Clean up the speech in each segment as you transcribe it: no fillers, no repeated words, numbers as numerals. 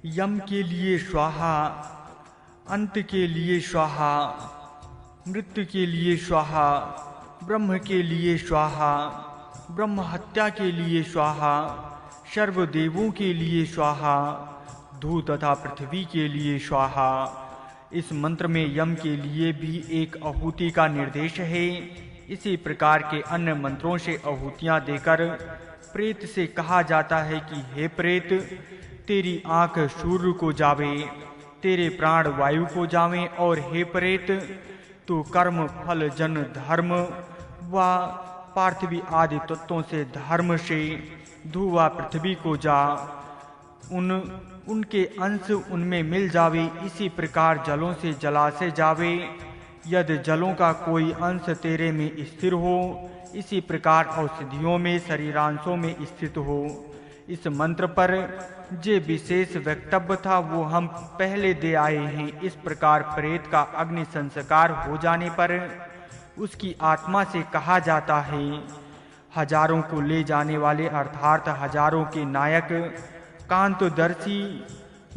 यम के लिए स्वाहा, अंत के लिए स्वाहा, मृत्यु के लिए स्वाहा, ब्रह्म के लिए स्वाहा, ब्रह्म हत्या के लिए स्वाहा, सर्वदेवों के लिए स्वाहा, धू तथा पृथ्वी के लिए स्वाहा। इस मंत्र में यम के लिए भी एक आहुति का निर्देश है। इसी प्रकार के अन्य मंत्रों से आहुतियां देकर प्रेत से कहा जाता है कि हे प्रेत, तेरी आंख सूर्य को जावे, तेरे प्राण वायु को जावें, और हे प्रेत, तू कर्म फल जन धर्म व पार्थिवी आदि तत्वों से धर्म से धुआ पृथ्वी को जा, उनके अंश उनमें मिल जावे। इसी प्रकार जलों से जलाशय जावे, यदि जलों का कोई अंश तेरे में स्थिर हो, इसी प्रकार औषधियों में शरीरांशों में स्थित हो। इस मंत्र पर जे विशेष वक्तव्य था वो हम पहले दे आए हैं। इस प्रकार प्रेत का अग्नि संस्कार हो जाने पर उसकी आत्मा से कहा जाता है, हजारों को ले जाने वाले अर्थात हजारों के नायक कांतदर्शी,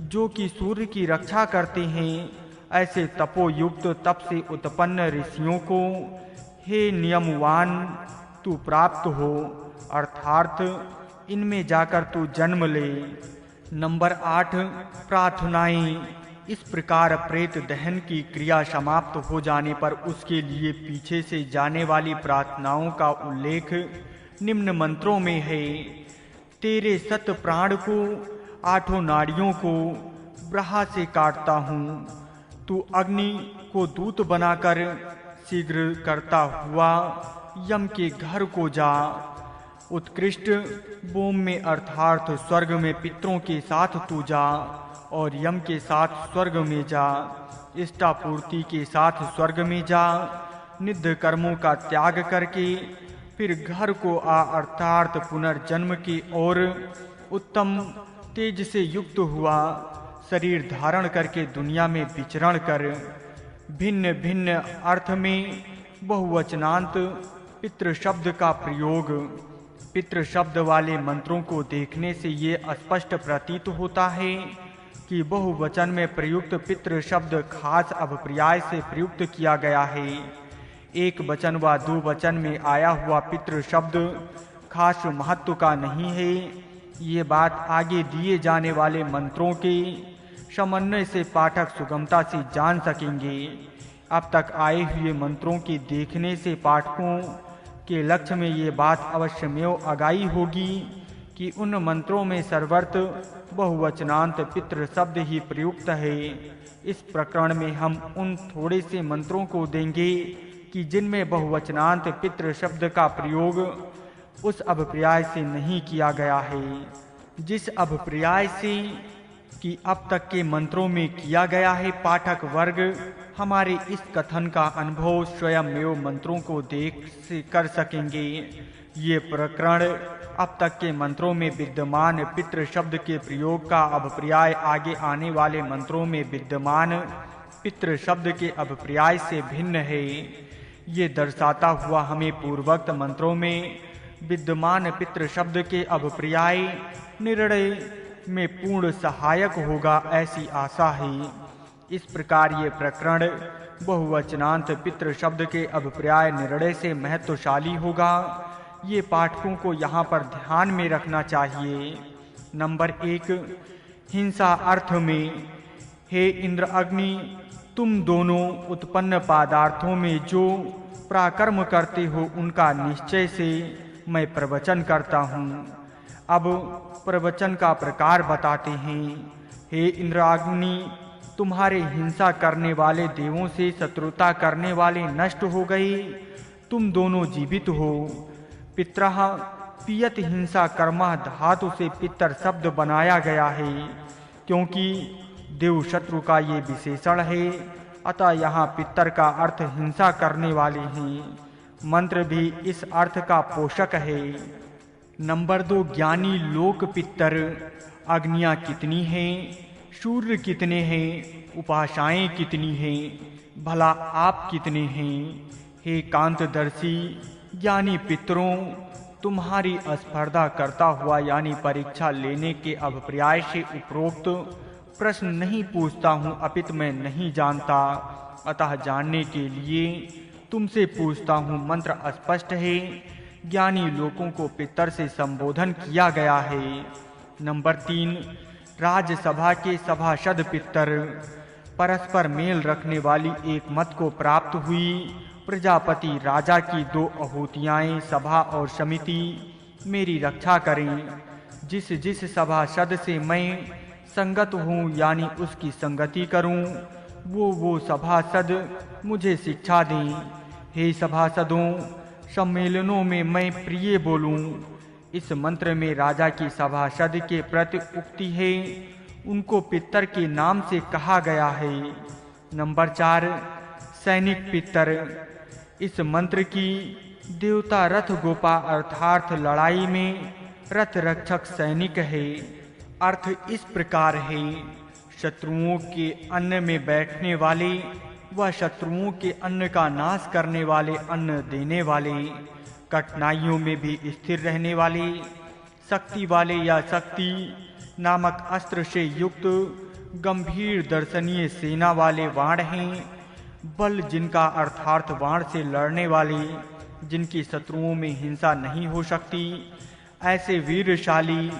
जो कि सूर्य की रक्षा करते हैं, ऐसे तपोयुक्त तप से उत्पन्न ऋषियों को हे नियमवान तू प्राप्त हो, अर्थात इनमें जाकर तू जन्म ले। नंबर 8, प्रार्थनाएं। इस प्रकार प्रेत दहन की क्रिया समाप्त हो जाने पर उसके लिए पीछे से जाने वाली प्रार्थनाओं का उल्लेख निम्न मंत्रों में है। तेरे सत प्राण को, 8 नाड़ियों को ब्रहा से काटता हूँ, तू अग्नि को दूत बनाकर शीघ्र करता हुआ यम के घर को जा। उत्कृष्ट बोम में अर्थात स्वर्ग में पितरों के साथ तू जा, और यम के साथ स्वर्ग में जा। इष्टापूर्ति के साथ स्वर्ग में जा। नित्य कर्मों का त्याग करके फिर घर को आ, अर्थात पुनर्जन्म की ओर उत्तम तेज से युक्त हुआ शरीर धारण करके दुनिया में विचरण कर। भिन्न भिन्न अर्थ में बहुवचनांत पितृ शब्द का प्रयोग। पितृ शब्द वाले मंत्रों को देखने से ये स्पष्ट प्रतीत होता है कि बहुवचन में प्रयुक्त पितृ शब्द खास अभिप्राय से प्रयुक्त किया गया है। एक वचन व दो वचन में आया हुआ पितृ शब्द खास महत्व का नहीं है। ये बात आगे दिए जाने वाले मंत्रों के समन्वय से पाठक सुगमता से जान सकेंगे। अब तक आए हुए मंत्रों के देखने से पाठकों के लक्ष्य में ये बात अवश्यमेव आगाई होगी कि उन मंत्रों में सर्वत्र बहुवचनांत पितृ शब्द ही प्रयुक्त है। इस प्रकरण में हम उन थोड़े से मंत्रों को देंगे कि जिनमें बहुवचनांत पितृ शब्द का प्रयोग उस अभिप्राय से नहीं किया गया है जिस अभिप्राय से कि अब तक के मंत्रों में किया गया है। पाठक वर्ग हमारे इस कथन का अनुभव स्वयं मंत्रों को देख से कर सकेंगे। ये प्रकरण अब तक के मंत्रों में विद्यमान पितृ शब्द के प्रयोग का अभिप्राय आगे आने वाले मंत्रों में विद्यमान पितृ शब्द के अभिप्राय से भिन्न है। ये दर्शाता हुआ हमें पूर्वोक्त मंत्रों में विद्यमान पितृ शब्द के अभिप्राय निर्णय में पूर्ण सहायक होगा, ऐसी आशा है। इस प्रकार ये प्रकरण बहुवचनांत पितृ शब्द के अभिप्राय निर्णय से महत्वशाली होगा। ये पाठकों को यहाँ पर ध्यान में रखना चाहिए। नंबर 1, हिंसा अर्थ में। हे इंद्र अग्नि, तुम दोनों उत्पन्न पदार्थों में जो पराक्रम करते हो उनका निश्चय से मैं प्रवचन करता हूँ। अब प्रवचन का प्रकार बताते हैं। हे इंद्राग्नि, तुम्हारे हिंसा करने वाले देवों से शत्रुता करने वाले नष्ट हो गए, तुम दोनों जीवित हो। पित्रः पियत हिंसा कर्मा धातु से पितर शब्द बनाया गया है, क्योंकि देव शत्रु का ये विशेषण है, अतः यहाँ पितर का अर्थ हिंसा करने वाले हैं। मंत्र भी इस अर्थ का पोषक है। नंबर 2, ज्ञानी लोक पितर। अग्नियाँ कितनी हैं, सूर्य कितने हैं, उपाशाएं कितनी हैं, भला आप कितने हैं। हे कांतदर्शी ज्ञानी पितरों, तुम्हारी स्पर्धा करता हुआ यानी परीक्षा लेने के अभिप्राय से उपरोक्त प्रश्न नहीं पूछता हूँ, अपितु मैं नहीं जानता, अतः जानने के लिए तुमसे पूछता हूँ। मंत्र अस्पष्ट है। ज्ञानी लोगों को पितर से संबोधन किया गया है। नंबर 3, राज्यसभा के सभासद पितर। परस्पर मेल रखने वाली एक मत को प्राप्त हुई। प्रजापति राजा की 2 आहूतियाँ सभा और समिति मेरी रक्षा करें। जिस जिस सभासद से मैं संगत हूँ, यानी उसकी संगति करूँ, वो सभासद मुझे शिक्षा दें। हे सभासदों, सम्मेलनों में मैं प्रिय बोलूं। इस मंत्र में राजा की सभासद के प्रति उक्ति है, उनको पितर के नाम से कहा गया है। नंबर 4, सैनिक पितर। इस मंत्र की देवता रथ गोपा अर्थात लड़ाई में रथ रक्षक सैनिक है। अर्थ इस प्रकार है, शत्रुओं के अन्न में बैठने वाले व शत्रुओं के अन्न का नाश करने वाले, अन्न देने वाले, कठिनाइयों में भी स्थिर रहने वाले, शक्ति वाले या शक्ति नामक अस्त्र से युक्त गंभीर दर्शनीय सेना वाले बाण हैं। बल जिनका अर्थात बाण से लड़ने वाले, जिनकी शत्रुओं में हिंसा नहीं हो सकती, ऐसे वीरशाली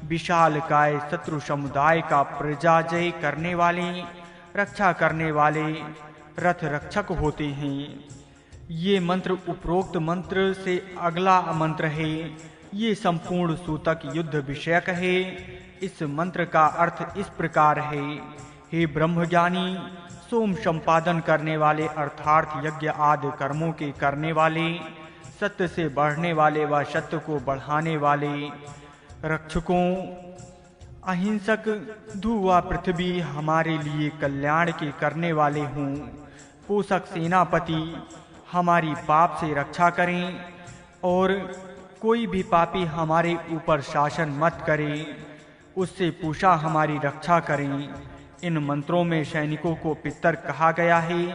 विशालकाय शत्रु समुदाय का प्रजाजय करने वाले, रक्षा करने वाले रथ रक्षक होते हैं। ये मंत्र उपरोक्त मंत्र से अगला मंत्र है। ये संपूर्ण सूतक युद्ध विषयक है। इस मंत्र का अर्थ इस प्रकार है, हे ब्रह्मज्ञानी, सोम संपादन करने वाले अर्थात यज्ञ आदि कर्मों के करने वाले, सत्य से बढ़ने वाले व सत्य को बढ़ाने वाले रक्षकों, अहिंसक धुआ पृथ्वी हमारे लिए कल्याण के करने वाले हों। पोषक सेनापति हमारी पाप से रक्षा करें और कोई भी पापी हमारे ऊपर शासन मत करे, उससे पूछा हमारी रक्षा करें। इन मंत्रों में सैनिकों को पितर कहा गया है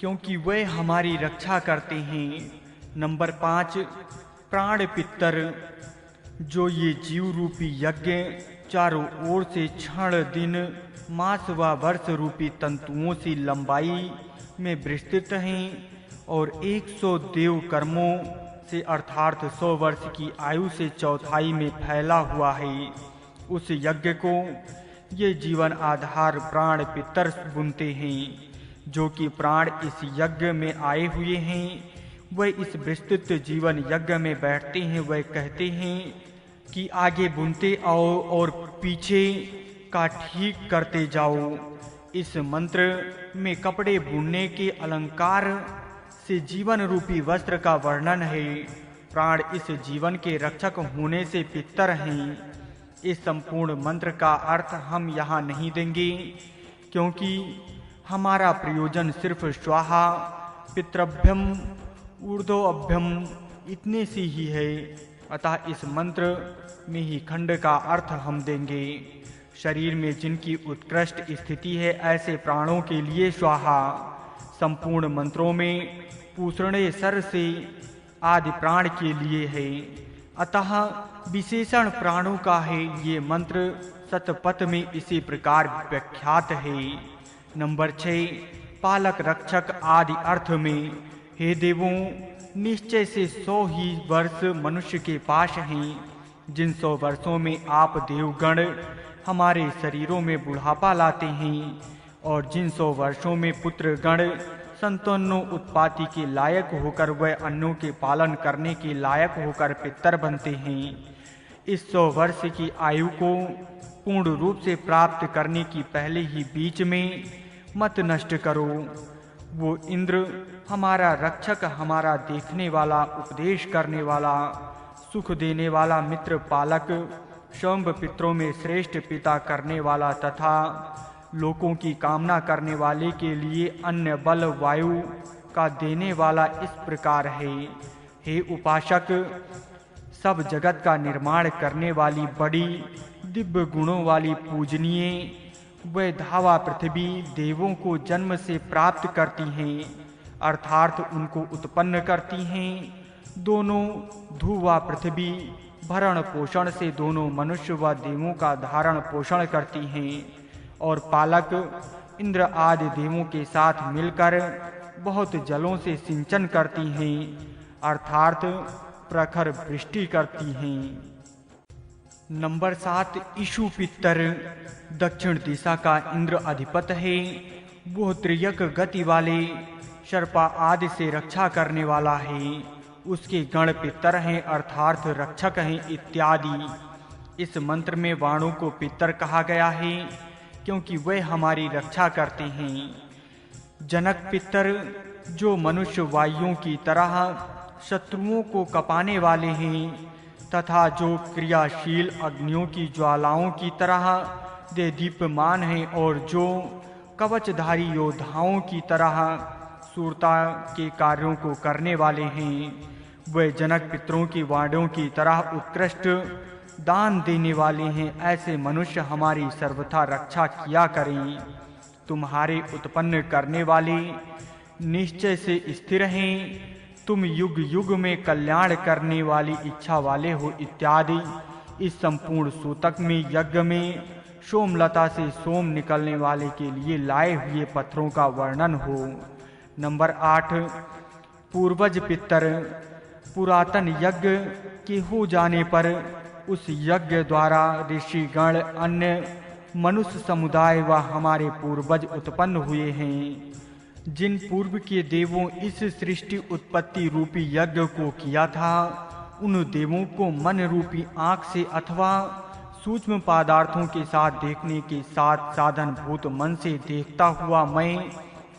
क्योंकि वे हमारी रक्षा करते हैं। नंबर 5, प्राण पितर। जो ये जीव रूपी यज्ञ चारों ओर से क्षण, दिन, मास व वर्ष रूपी तंतुओं से लंबाई में विस्तृत हैं और 100 देव कर्मों से अर्थात 100 वर्ष की आयु से चौथाई में फैला हुआ है, उस यज्ञ को ये जीवन आधार प्राण पितर बुनते हैं। जो कि प्राण इस यज्ञ में आए हुए हैं, वे इस विस्तृत जीवन यज्ञ में बैठते हैं। वे कहते हैं कि आगे बुनते आओ और पीछे का ठीक करते जाओ। इस मंत्र में कपड़े बुनने के अलंकार से जीवन रूपी वस्त्र का वर्णन है। प्राण इस जीवन के रक्षक होने से पितर हैं। इस संपूर्ण मंत्र का अर्थ हम यहाँ नहीं देंगे क्योंकि हमारा प्रयोजन सिर्फ स्वाहा, पितृभ्यम, ऊर्ध्वभ्यम इतने से ही है। अतः इस मंत्र में ही खंड का अर्थ हम देंगे। शरीर में जिनकी उत्कृष्ट स्थिति है, ऐसे प्राणों के लिए स्वाहा। संपूर्ण मंत्रों में पूषणे सर से आदि प्राण के लिए है, अतः विशेषण प्राणों का है। ये मंत्र शतपथ में इसी प्रकार व्याख्यात है। नंबर 6, पालक रक्षक आदि अर्थ में, हे देवों, निश्चय से 100 ही वर्ष मनुष्य के पास हैं। जिन 100 वर्षों में आप देवगण हमारे शरीरों में बुढ़ापा लाते हैं और जिन 100 वर्षों में पुत्रगण संतानों उत्पत्ति के लायक होकर वह अन्नों के पालन करने के लायक होकर पितर बनते हैं, इस 100 वर्ष की आयु को पूर्ण रूप से प्राप्त करने की पहले ही बीच में मत नष्ट करो। वो इंद्र हमारा रक्षक, हमारा देखने वाला, उपदेश करने वाला, सुख देने वाला, मित्र पालक, शंभ पितरों में श्रेष्ठ पिता करने वाला तथा लोगों की कामना करने वाले के लिए अन्य बल वायु का देने वाला इस प्रकार है। हे उपासक, सब जगत का निर्माण करने वाली बड़ी दिव्य गुणों वाली पूजनीय वह धावा पृथ्वी देवों को जन्म से प्राप्त करती हैं, अर्थात उनको उत्पन्न करती हैं। दोनों धू व पृथ्वी भरण पोषण से दोनों मनुष्य व देवों का धारण पोषण करती हैं और पालक इंद्र आदि देवों के साथ मिलकर बहुत जलों से सिंचन करती हैं, अर्थात प्रखर वृष्टि करती हैं। नंबर 7, इशु पितर दक्षिण दिशा का इंद्र अधिपत है। वो त्रियक गति वाले सर्पा आदि से रक्षा करने वाला है। उसके गण पितर हैं, अर्थात रक्षक हैं इत्यादि। इस मंत्र में वाणों को पितर कहा गया है क्योंकि वे हमारी रक्षा करते हैं। जनक पितर जो मनुष्य वायुओं की तरह शत्रुओं को कपाने वाले हैं तथा जो क्रियाशील अग्नियों की ज्वालाओं की तरह दे दीप्यमान हैं और जो कवचधारी योद्धाओं की तरह शूरता के कार्यों को करने वाले हैं, वे जनक पितरों की वाणियों की तरह उत्कृष्ट दान देने वाले हैं। ऐसे मनुष्य हमारी सर्वथा रक्षा किया करें। तुम्हारे उत्पन्न करने वाले निश्चय से स्थिर हैं। तुम युग युग में कल्याण करने वाली इच्छा वाले हो इत्यादि। इस संपूर्ण सूतक में यज्ञ में सोमलता से सोम निकलने वाले के लिए लाए हुए पत्थरों का वर्णन हो। नंबर 8, पूर्वज पितर पुरातन यज्ञ के हो जाने पर उस यज्ञ द्वारा ऋषिगण, अन्य मनुष्य समुदाय व हमारे पूर्वज उत्पन्न हुए हैं। जिन पूर्व के देवों इस सृष्टि उत्पत्ति रूपी यज्ञ को किया था, उन देवों को मन रूपी आँख से अथवा सूक्ष्म पदार्थों के साथ देखने के साथ साधन भूत मन से देखता हुआ मैं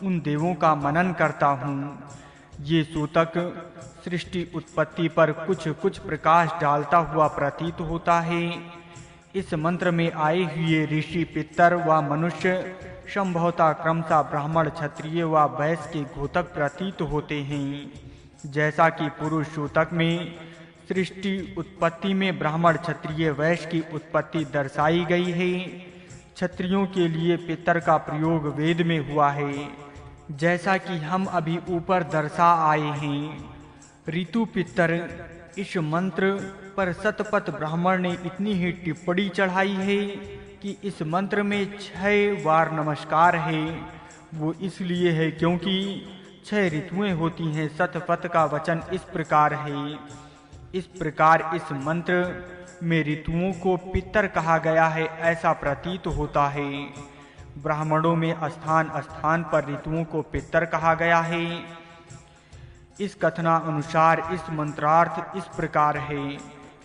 उन देवों का मनन करता हूँ। ये सूतक सृष्टि उत्पत्ति पर कुछ कुछ प्रकाश डालता हुआ प्रतीत होता है। इस मंत्र में आए हुए ऋषि, पितर व मनुष्य संभवतः क्रमशः ब्राह्मण, क्षत्रिय व वैश्य के घोतक प्रतीत होते हैं। जैसा कि पुरुष सूतक में सृष्टि उत्पत्ति में ब्राह्मण, क्षत्रिय, वैश्य की उत्पत्ति दर्शाई गई है, क्षत्रियों के लिए पितर का प्रयोग वेद में हुआ है, जैसा कि हम अभी ऊपर दर्शा आए हैं। ऋतु पितर, इस मंत्र पर शतपथ ब्राह्मण ने इतनी ही टिप्पणी चढ़ाई है कि इस मंत्र में 6 बार नमस्कार है। वो इसलिए है क्योंकि 6 ऋतुएं होती हैं। शतपथ का वचन इस प्रकार है। इस प्रकार इस मंत्र में ऋतुओं को पितर कहा गया है, ऐसा प्रतीत होता है। ब्राह्मणों में स्थान स्थान पर ऋतुओं को पितर कहा गया है। इस कथनानुसार इस मंत्रार्थ इस प्रकार है।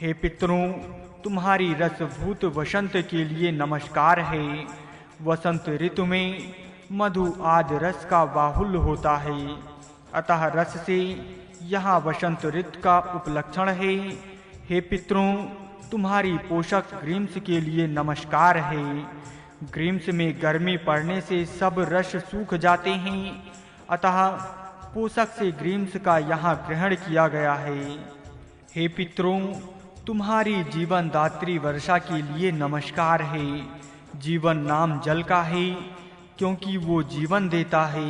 हे पितरों, तुम्हारी रसभूत वसंत के लिए नमस्कार है। वसंत ऋतु में मधु आदि रस का बाहुल्य होता है, अतः रस से यहाँ वसंत ऋतु का उपलक्षण है। हे पितरों, तुम्हारी पोषक ग्रीष्म के लिए नमस्कार है। ग्रीष्म में गर्मी पड़ने से सब रस सूख जाते हैं, अतः पोषक से ग्रीष्म का यहाँ ग्रहण किया गया है। हे पितरों, तुम्हारी जीवन दात्री वर्षा के लिए नमस्कार है। जीवन नाम जल का है क्योंकि वो जीवन देता है।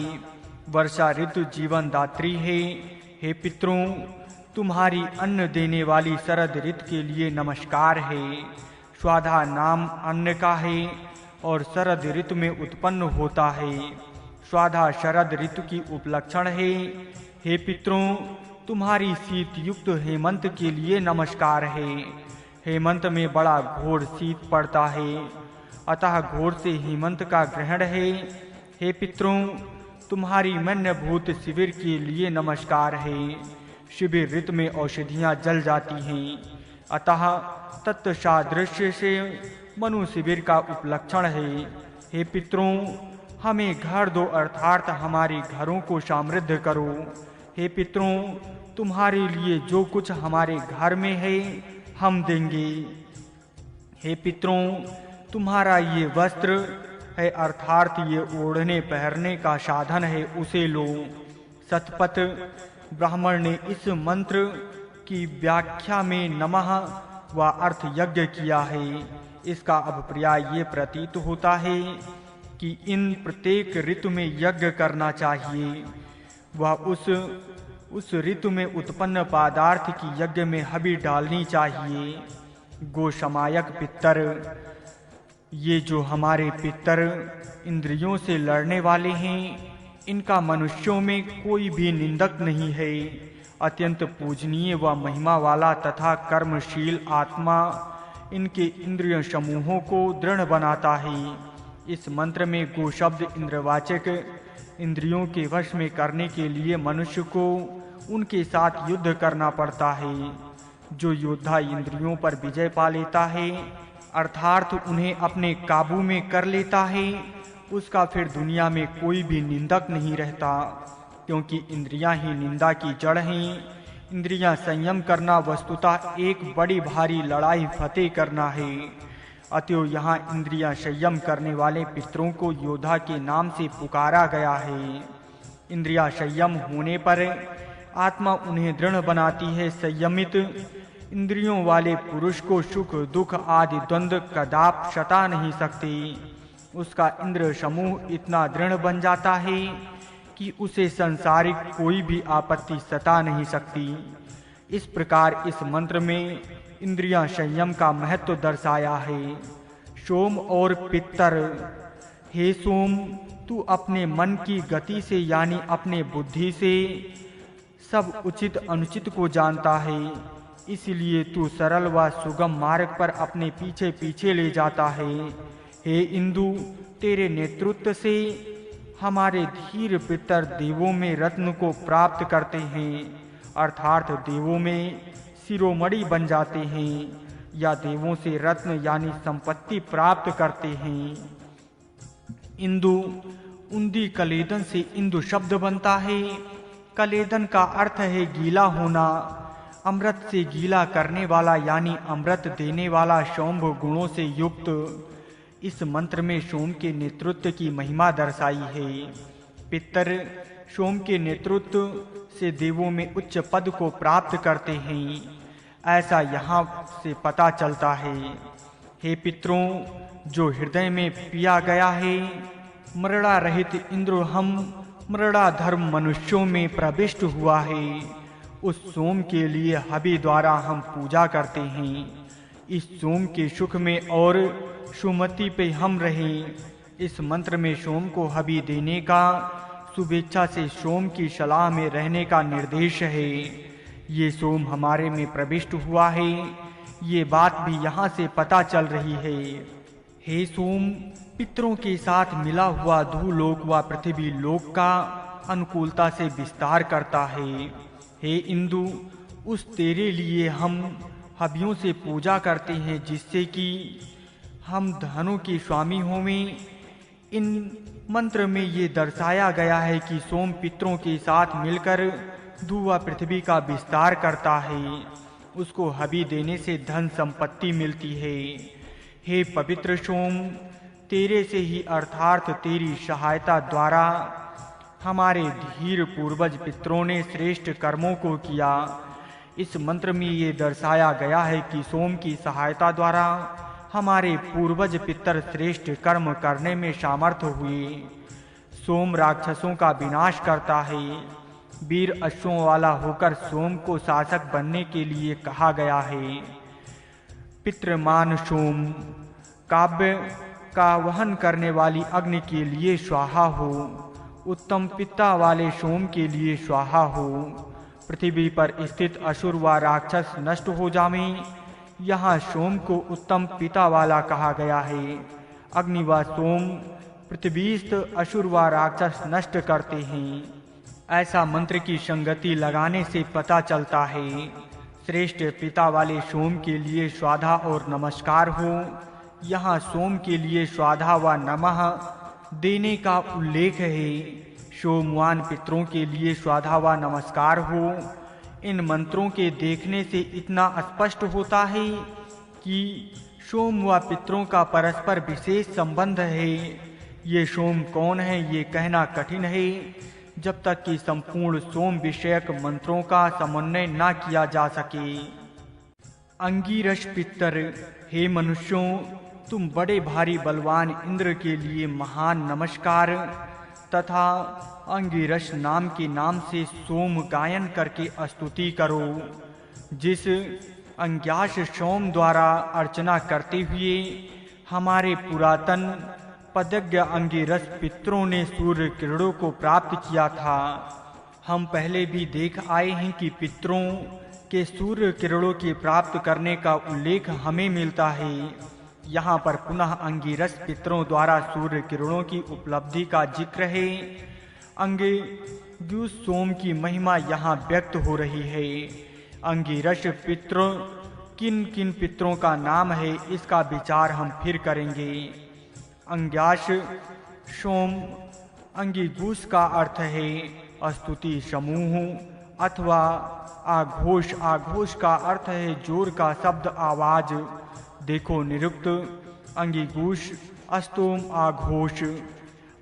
वर्षा ऋतु जीवन दात्री है। हे पितरों, तुम्हारी अन्न देने वाली शरद ऋतु के लिए नमस्कार है। स्वाधा नाम अन्न का है और शरद ऋतु में उत्पन्न होता है। स्वाधा शरद ऋतु की उपलक्षण है। हे पितरों, तुम्हारी शीत युक्त हेमंत के लिए नमस्कार है। हेमंत में बड़ा घोर शीत पड़ता है, अतः घोर से हेमंत का ग्रहण है। हे पितरों, तुम्हारी मन्यभूत शिविर के लिए नमस्कार है। शिविर ऋतु में औषधियाँ जल जाती हैं, अतः तत्सादृश्य से मनु शिविर का उपलक्षण है। हे पितरों, हमें घर दो, अर्थात हमारे घरों को समृद्ध करो। हे पितरों, तुम्हारे लिए जो कुछ हमारे घर में है हम देंगे। हे पितरों, तुम्हारा ये वस्त्र है, अर्थात ये ओढ़ने पहनने का साधन है, उसे लो। शतपथ ब्राह्मण ने इस मंत्र की व्याख्या में नमः व अर्थ यज्ञ किया है। इसका अभिप्राय ये प्रतीत होता है कि इन प्रत्येक ऋतु में यज्ञ करना चाहिए व उस ऋतु में उत्पन्न पदार्थ की यज्ञ में हबी डालनी चाहिए। गोशमायक पितर, ये जो हमारे पितर इंद्रियों से लड़ने वाले हैं, इनका मनुष्यों में कोई भी निंदक नहीं है। अत्यंत पूजनीय व महिमा वाला तथा कर्मशील आत्मा इनके इंद्रिय समूहों को दृढ़ बनाता है। इस मंत्र में गो शब्द इंद्रवाचक इंद्रियों के वश में करने के लिए मनुष्य को उनके साथ युद्ध करना पड़ता है। जो योद्धा इंद्रियों पर विजय पा लेता है, अर्थात उन्हें अपने काबू में कर लेता है, उसका फिर दुनिया में कोई भी निंदक नहीं रहता, क्योंकि इंद्रियां ही निंदा की जड़ हैं। इंद्रियां संयम करना वस्तुतः एक बड़ी भारी लड़ाई फतेह करना है। अतएव यहाँ इंद्रियां संयम करने वाले पितरों को योद्धा के नाम से पुकारा गया है। इंद्रियां संयम होने पर आत्मा उन्हें दृढ़ बनाती है। संयमित इंद्रियों वाले पुरुष को सुख दुख आदि द्वंद्व कदाप सता नहीं सकते। उसका इंद्र समूह इतना दृढ़ बन जाता है कि उसे संसारिक कोई भी आपत्ति सता नहीं सकती। इस प्रकार इस मंत्र में इंद्रियां संयम का महत्व दर्शाया है। सोम और पितर। हे सोम, तू अपने मन की गति से यानी अपने बुद्धि से सब उचित अनुचित को जानता है, इसलिए तू सरल व सुगम मार्ग पर अपने पीछे पीछे ले जाता है। हे इंदु, तेरे नेतृत्व से हमारे धीर पितर देवों में रत्न को प्राप्त करते हैं, अर्थात देवों में शिरोमणि बन जाते हैं, या देवों से रत्न यानी संपत्ति प्राप्त करते हैं। इंदु, उन्दी कलेदन से इंदु शब्द बनता है। कलेदन का अर्थ है गीला होना। अमृत से गीला करने वाला यानी अमृत देने वाला शोम्भ गुणों से युक्त। इस मंत्र में सोम के नेतृत्व की महिमा दर्शाई है। पितर सोम के नेतृत्व से देवों में उच्च पद को प्राप्त करते हैं, ऐसा यहाँ से पता चलता है। हे पितरों, जो हृदय में पिया गया है, मृड़ा रहित इंद्र हम मृड़ा धर्म मनुष्यों में प्रविष्ट हुआ है, उस सोम के लिए हवि द्वारा हम पूजा करते हैं। इस सोम के सुख में और सुमति पे हम रहें। इस मंत्र में सोम को हवि देने का, शुभेच्छा से सोम की सलाह में रहने का निर्देश है। ये सोम हमारे में प्रविष्ट हुआ है, ये बात भी यहाँ से पता चल रही है। हे सोम, पितरों के साथ मिला हुआ धूलोक व पृथ्वी लोक का अनुकूलता से विस्तार करता है। हे इंदु, उस तेरे लिए हम हवियों से पूजा करते हैं, जिससे कि हम धनों के स्वामी होवें। इन मंत्र में ये दर्शाया गया है कि सोम पितरों के साथ मिलकर धू व पृथ्वी का विस्तार करता है, उसको हवि देने से धन संपत्ति मिलती है। हे पवित्र सोम, तेरे से ही अर्थात तेरी सहायता द्वारा हमारे धीर पूर्वज पितरों ने श्रेष्ठ कर्मों को किया। इस मंत्र में ये दर्शाया गया है कि सोम की सहायता द्वारा हमारे पूर्वज पितर श्रेष्ठ कर्म करने में सामर्थ हुए। सोम राक्षसों का विनाश करता है। वीर अश्वों वाला होकर सोम को शासक बनने के लिए कहा गया है। पितृमान सोम, काव्य का वहन करने वाली अग्नि के लिए स्वाहा हो, उत्तम पिता वाले सोम के लिए स्वाहा हो। पृथ्वी पर स्थित असुर व राक्षस नष्ट हो जावें। यहाँ सोम को उत्तम पिता वाला कहा गया है। अग्नि व सोम पृथ्वीस्थ असुर व राक्षस नष्ट करते हैं। ऐसा मंत्र की संगति लगाने से पता चलता है। श्रेष्ठ पिता वाले सोम के लिए स्वाधा और नमस्कार हो। यहाँ सोम के लिए स्वाधा व नमः देने का उल्लेख है। सोमवान पितरों के लिए स्वाधा व नमस्कार हो। इन मंत्रों के देखने से इतना स्पष्ट होता है कि सोम व पितरों का परस्पर विशेष संबंध है। ये सोम कौन है ये कहना कठिन है, जब तक कि संपूर्ण सोम विषयक मंत्रों का समन्वय न किया जा सके। अंगिरस पितर, हे मनुष्यों, तुम बड़े भारी बलवान इंद्र के लिए महान नमस्कार तथा अंगिरस नाम के नाम से सोम गायन करके स्तुति करो। जिस अंग्यास सोम द्वारा अर्चना करते हुए हमारे पुरातन पदज्ञ अंगिरस पितरों ने सूर्य किरणों को प्राप्त किया था। हम पहले भी देख आए हैं कि पितरों के सूर्य किरणों की प्राप्त करने का उल्लेख हमें मिलता है। यहाँ पर पुनः अंगिरस पितरों द्वारा सूर्य किरणों की उपलब्धि का जिक्र है। अंगिरस सोम की महिमा यहाँ व्यक्त हो रही है। अंगिरस पितृ किन किन पितरों का नाम है, इसका विचार हम फिर करेंगे। अंग्यास सोम अंगिगूस का अर्थ है स्तुति समूह अथवा आघोष। आघोष का अर्थ है जोर का शब्द, आवाज। देखो निरुक्त अंगिगूस स्तोम आघोष।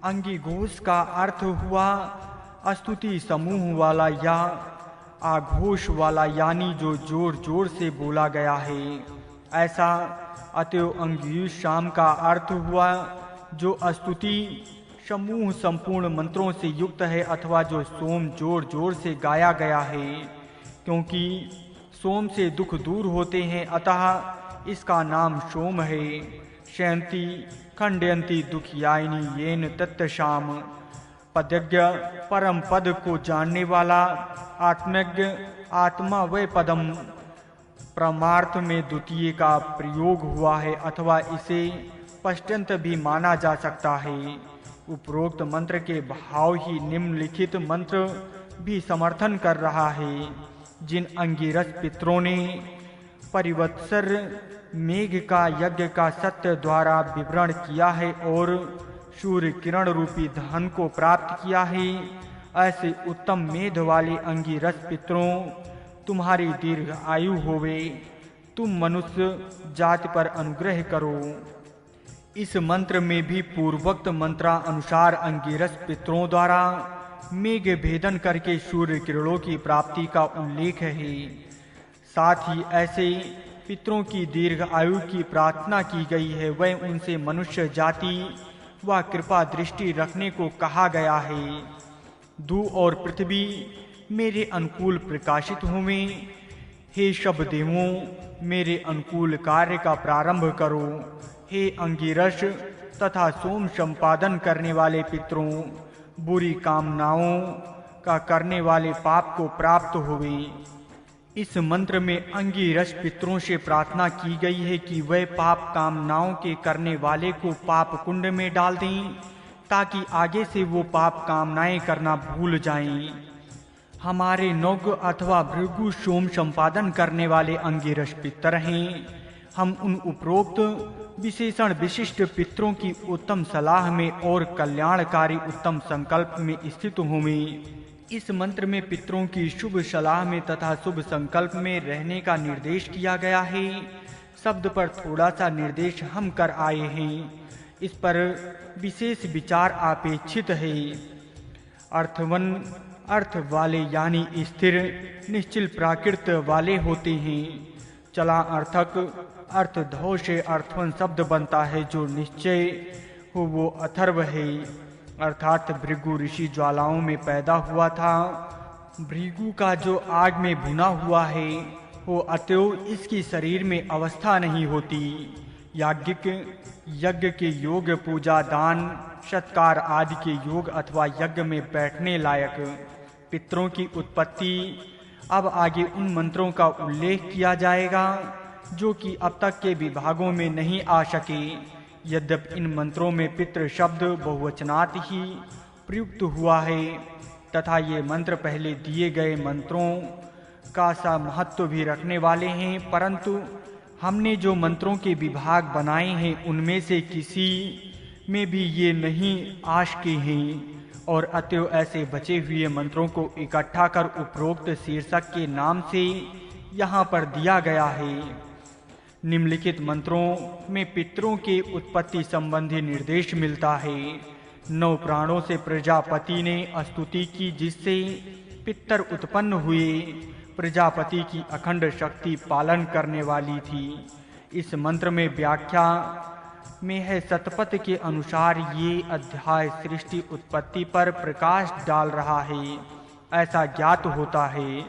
अंगिघोष का अर्थ हुआ स्तुति समूह वाला या आघोष वाला, यानी जो जोर जोर से बोला गया है ऐसा। अतएव अंगियूस शाम का अर्थ हुआ जो स्तुति समूह संपूर्ण मंत्रों से युक्त है, अथवा जो सोम जोर जोर से गाया गया है। क्योंकि सोम से दुख दूर होते हैं, अतः इसका नाम सोम है। शयंती खंडयंती दुखयायिनी येन तत्शाम। पदज्ञ परम पद को जानने वाला, आत्मज्ञ आत्मा व पदम परमार्थ में द्वितीय का प्रयोग हुआ है, अथवा इसे पश्चंत भी माना जा सकता है। उपरोक्त मंत्र के भाव ही निम्नलिखित मंत्र भी समर्थन कर रहा है। जिन अंगिरस पितरों ने परिवत्सर मेघ का यज्ञ का सत्य द्वारा विवरण किया है और सूर्य किरण रूपी धन को प्राप्त किया है, ऐसे उत्तम मेध वाले अंगिरस पितरों तुम्हारी दीर्घ आयु होवे। तुम मनुष्य जाति पर अनुग्रह करो। इस मंत्र में भी पूर्वोक्त मंत्रानुसार अंगिरस पितरों द्वारा मेघ भेदन करके सूर्य किरणों की प्राप्ति का उल्लेख है। साथ ही ऐसे पितरों की दीर्घ आयु की प्रार्थना की गई है। वह उनसे मनुष्य जाति व कृपा दृष्टि रखने को कहा गया है। धू और पृथ्वी मेरे अनुकूल प्रकाशित होवें। हे सब देवों, मेरे अनुकूल कार्य का प्रारंभ करो। हे अंगिरस तथा सोम संपादन करने वाले पितरों, बुरी कामनाओं का करने वाले पाप को प्राप्त होवे। इस मंत्र में अंगिरस पितरों से प्रार्थना की गई है कि वह पाप कामनाओं के करने वाले को पाप कुंड में डाल दें, ताकि आगे से वो पाप कामनाएं करना भूल जाएं। हमारे नौग अथवा भृगु सोम संपादन करने वाले अंगिरस पितर हैं। हम उन उपरोक्त विशेषण विशिष्ट पितरों की उत्तम सलाह में और कल्याणकारी उत्तम संकल्प में स्थित होवें। इस मंत्र में पितरों की शुभ सलाह में तथा शुभ संकल्प में रहने का निर्देश किया गया है। शब्द पर थोड़ा सा निर्देश हम कर आए हैं, इस पर विशेष विचार अपेक्षित है। अर्थवन अर्थ वाले यानी स्थिर निश्चल प्राकृत वाले होते हैं। चला अर्थक अर्थ धौ से अर्थवन शब्द बनता है। जो निश्चय हो वो अथर्व है, अर्थात भृगु ऋषि ज्वालाओं में पैदा हुआ था। भृगु का जो आग में भुना हुआ है वो अतएव इसकी शरीर में अवस्था नहीं होती। याज्ञिक यज्ञ के योग, पूजा, दान, सत्कार आदि के योग अथवा यज्ञ में बैठने लायक पितरों की उत्पत्ति अब आगे उन मंत्रों का उल्लेख किया जाएगा जो कि अब तक के विभागों में नहीं आ सके। यद्यपि इन मंत्रों में पितृ शब्द बहुवचनात् ही प्रयुक्त हुआ है तथा ये मंत्र पहले दिए गए मंत्रों का सा महत्व भी रखने वाले हैं, परंतु हमने जो मंत्रों के विभाग बनाए हैं उनमें से किसी में भी ये नहीं आश के हैं और अतएव ऐसे बचे हुए मंत्रों को इकट्ठा कर उपरोक्त शीर्षक के नाम से यहाँ पर दिया गया है। निम्नलिखित मंत्रों में पितरों के उत्पत्ति संबंधी निर्देश मिलता है। 9 प्राणों से प्रजापति ने स्तुति की जिससे पितर उत्पन्न हुए। प्रजापति की अखंड शक्ति पालन करने वाली थी। इस मंत्र में व्याख्या में है शतपथ के अनुसार ये अध्याय सृष्टि उत्पत्ति पर प्रकाश डाल रहा है, ऐसा ज्ञात होता है।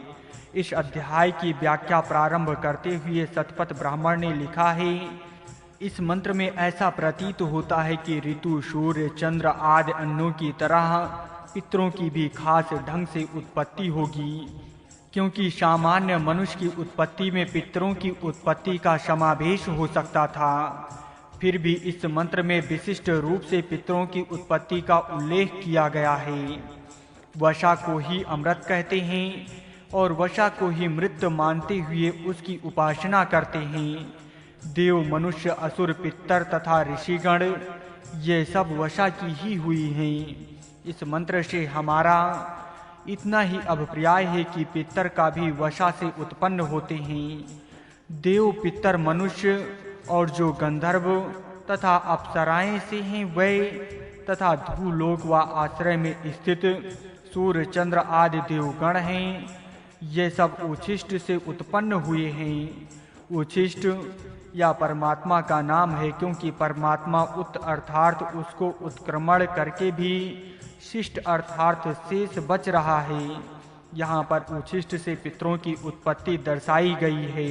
इस अध्याय की व्याख्या प्रारंभ करते हुए शतपथ ब्राह्मण ने लिखा है, इस मंत्र में ऐसा प्रतीत होता है कि ऋतु, सूर्य, चंद्र आदि अन्नों की तरह पितरों की भी खास ढंग से उत्पत्ति होगी, क्योंकि सामान्य मनुष्य की उत्पत्ति में पितरों की उत्पत्ति का समावेश हो सकता था। फिर भी इस मंत्र में विशिष्ट रूप से पितरों की उत्पत्ति का उल्लेख किया गया है। वशा को ही अमृत कहते हैं और वशा को ही मृत मानते हुए उसकी उपासना करते हैं। देव, मनुष्य, असुर, पितर तथा ऋषिगण ये सब वशा की ही हुई हैं। इस मंत्र से हमारा इतना ही अभिप्राय है कि पितर का भी वशा से उत्पन्न होते हैं। देव, पितर, मनुष्य और जो गंधर्व तथा अप्सराएं से हैं वे, तथा धूलोक व आश्रय में स्थित सूर्य, चंद्र आदि देवगण हैं, ये सब उच्छिष्ट से उत्पन्न हुए हैं। उच्छिष्ट या परमात्मा का नाम है, क्योंकि परमात्मा उत अर्थात उसको उत्क्रमण करके भी शिष्ट अर्थात शेष बच रहा है। यहाँ पर उच्छिष्ट से पितरों की उत्पत्ति दर्शाई गई है।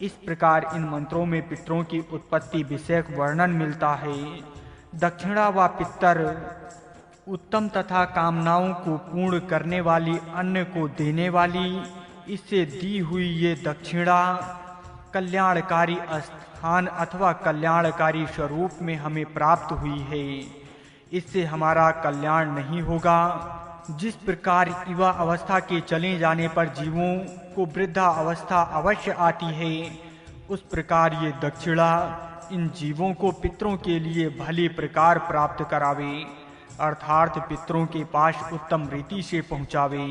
इस प्रकार इन मंत्रों में पितरों की उत्पत्ति विषयक वर्णन मिलता है। दक्षिणा व पितर उत्तम तथा कामनाओं को पूर्ण करने वाली, अन्न को देने वाली, इससे दी हुई ये दक्षिणा कल्याणकारी स्थान अथवा कल्याणकारी स्वरूप में हमें प्राप्त हुई है। इससे हमारा कल्याण नहीं होगा। जिस प्रकार युवा अवस्था के चले जाने पर जीवों को वृद्धा अवस्था अवश्य आती है, उस प्रकार ये दक्षिणा इन जीवों को पितरों के लिए भली प्रकार प्राप्त करावे, अर्थात पितरों के पास उत्तम रीति से पहुँचावे।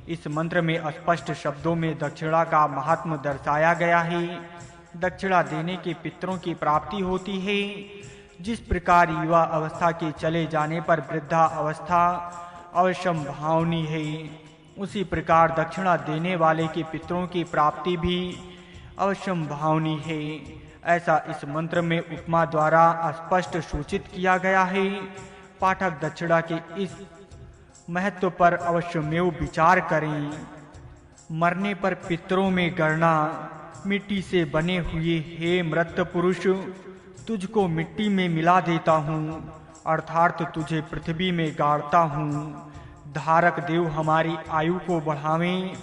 इस मंत्र में स्पष्ट शब्दों में दक्षिणा का महात्म दर्शाया गया है। दक्षिणा देने के पितरों की प्राप्ति होती है। जिस प्रकार युवा अवस्था के चले जाने पर वृद्धा अवस्था अवश्यंभावनी है, उसी प्रकार दक्षिणा देने वाले के पितरों की प्राप्ति भी अवश्यंभावनी है। ऐसा इस मंत्र में उपमा द्वारा स्पष्ट सूचित किया गया है। पाठक दक्षिणा के इस महत्व पर अवश्यमेव विचार करें। मरने पर पितरों में गणना। मिट्टी से बने हुए हे मृत पुरुष, तुझको मिट्टी में मिला देता हूँ, अर्थात तुझे पृथ्वी में गाड़ता हूँ। धारक देव हमारी आयु को बढ़ावें,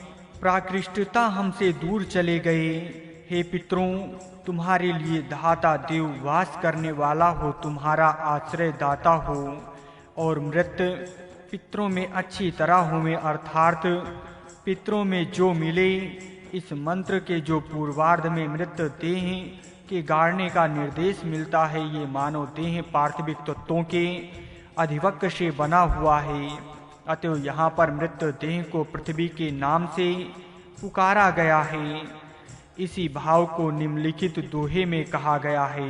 प्राकृष्टता हमसे दूर चले गए। हे पितरों, तुम्हारे लिए धाता देव वास करने वाला हो, तुम्हारा आश्रय दाता हो, और मृत पितरों में अच्छी तरह होवें, अर्थात पितरों में जो मिले। इस मंत्र के जो पूर्वार्ध में मृत देह के गाड़ने का निर्देश मिलता है, ये मानव देह पार्थिविक तत्वों के अधिवक्ष से बना हुआ है। अतः यहाँ पर मृत देह को पृथ्वी के नाम से पुकारा गया है। इसी भाव को निम्नलिखित दोहे में कहा गया है।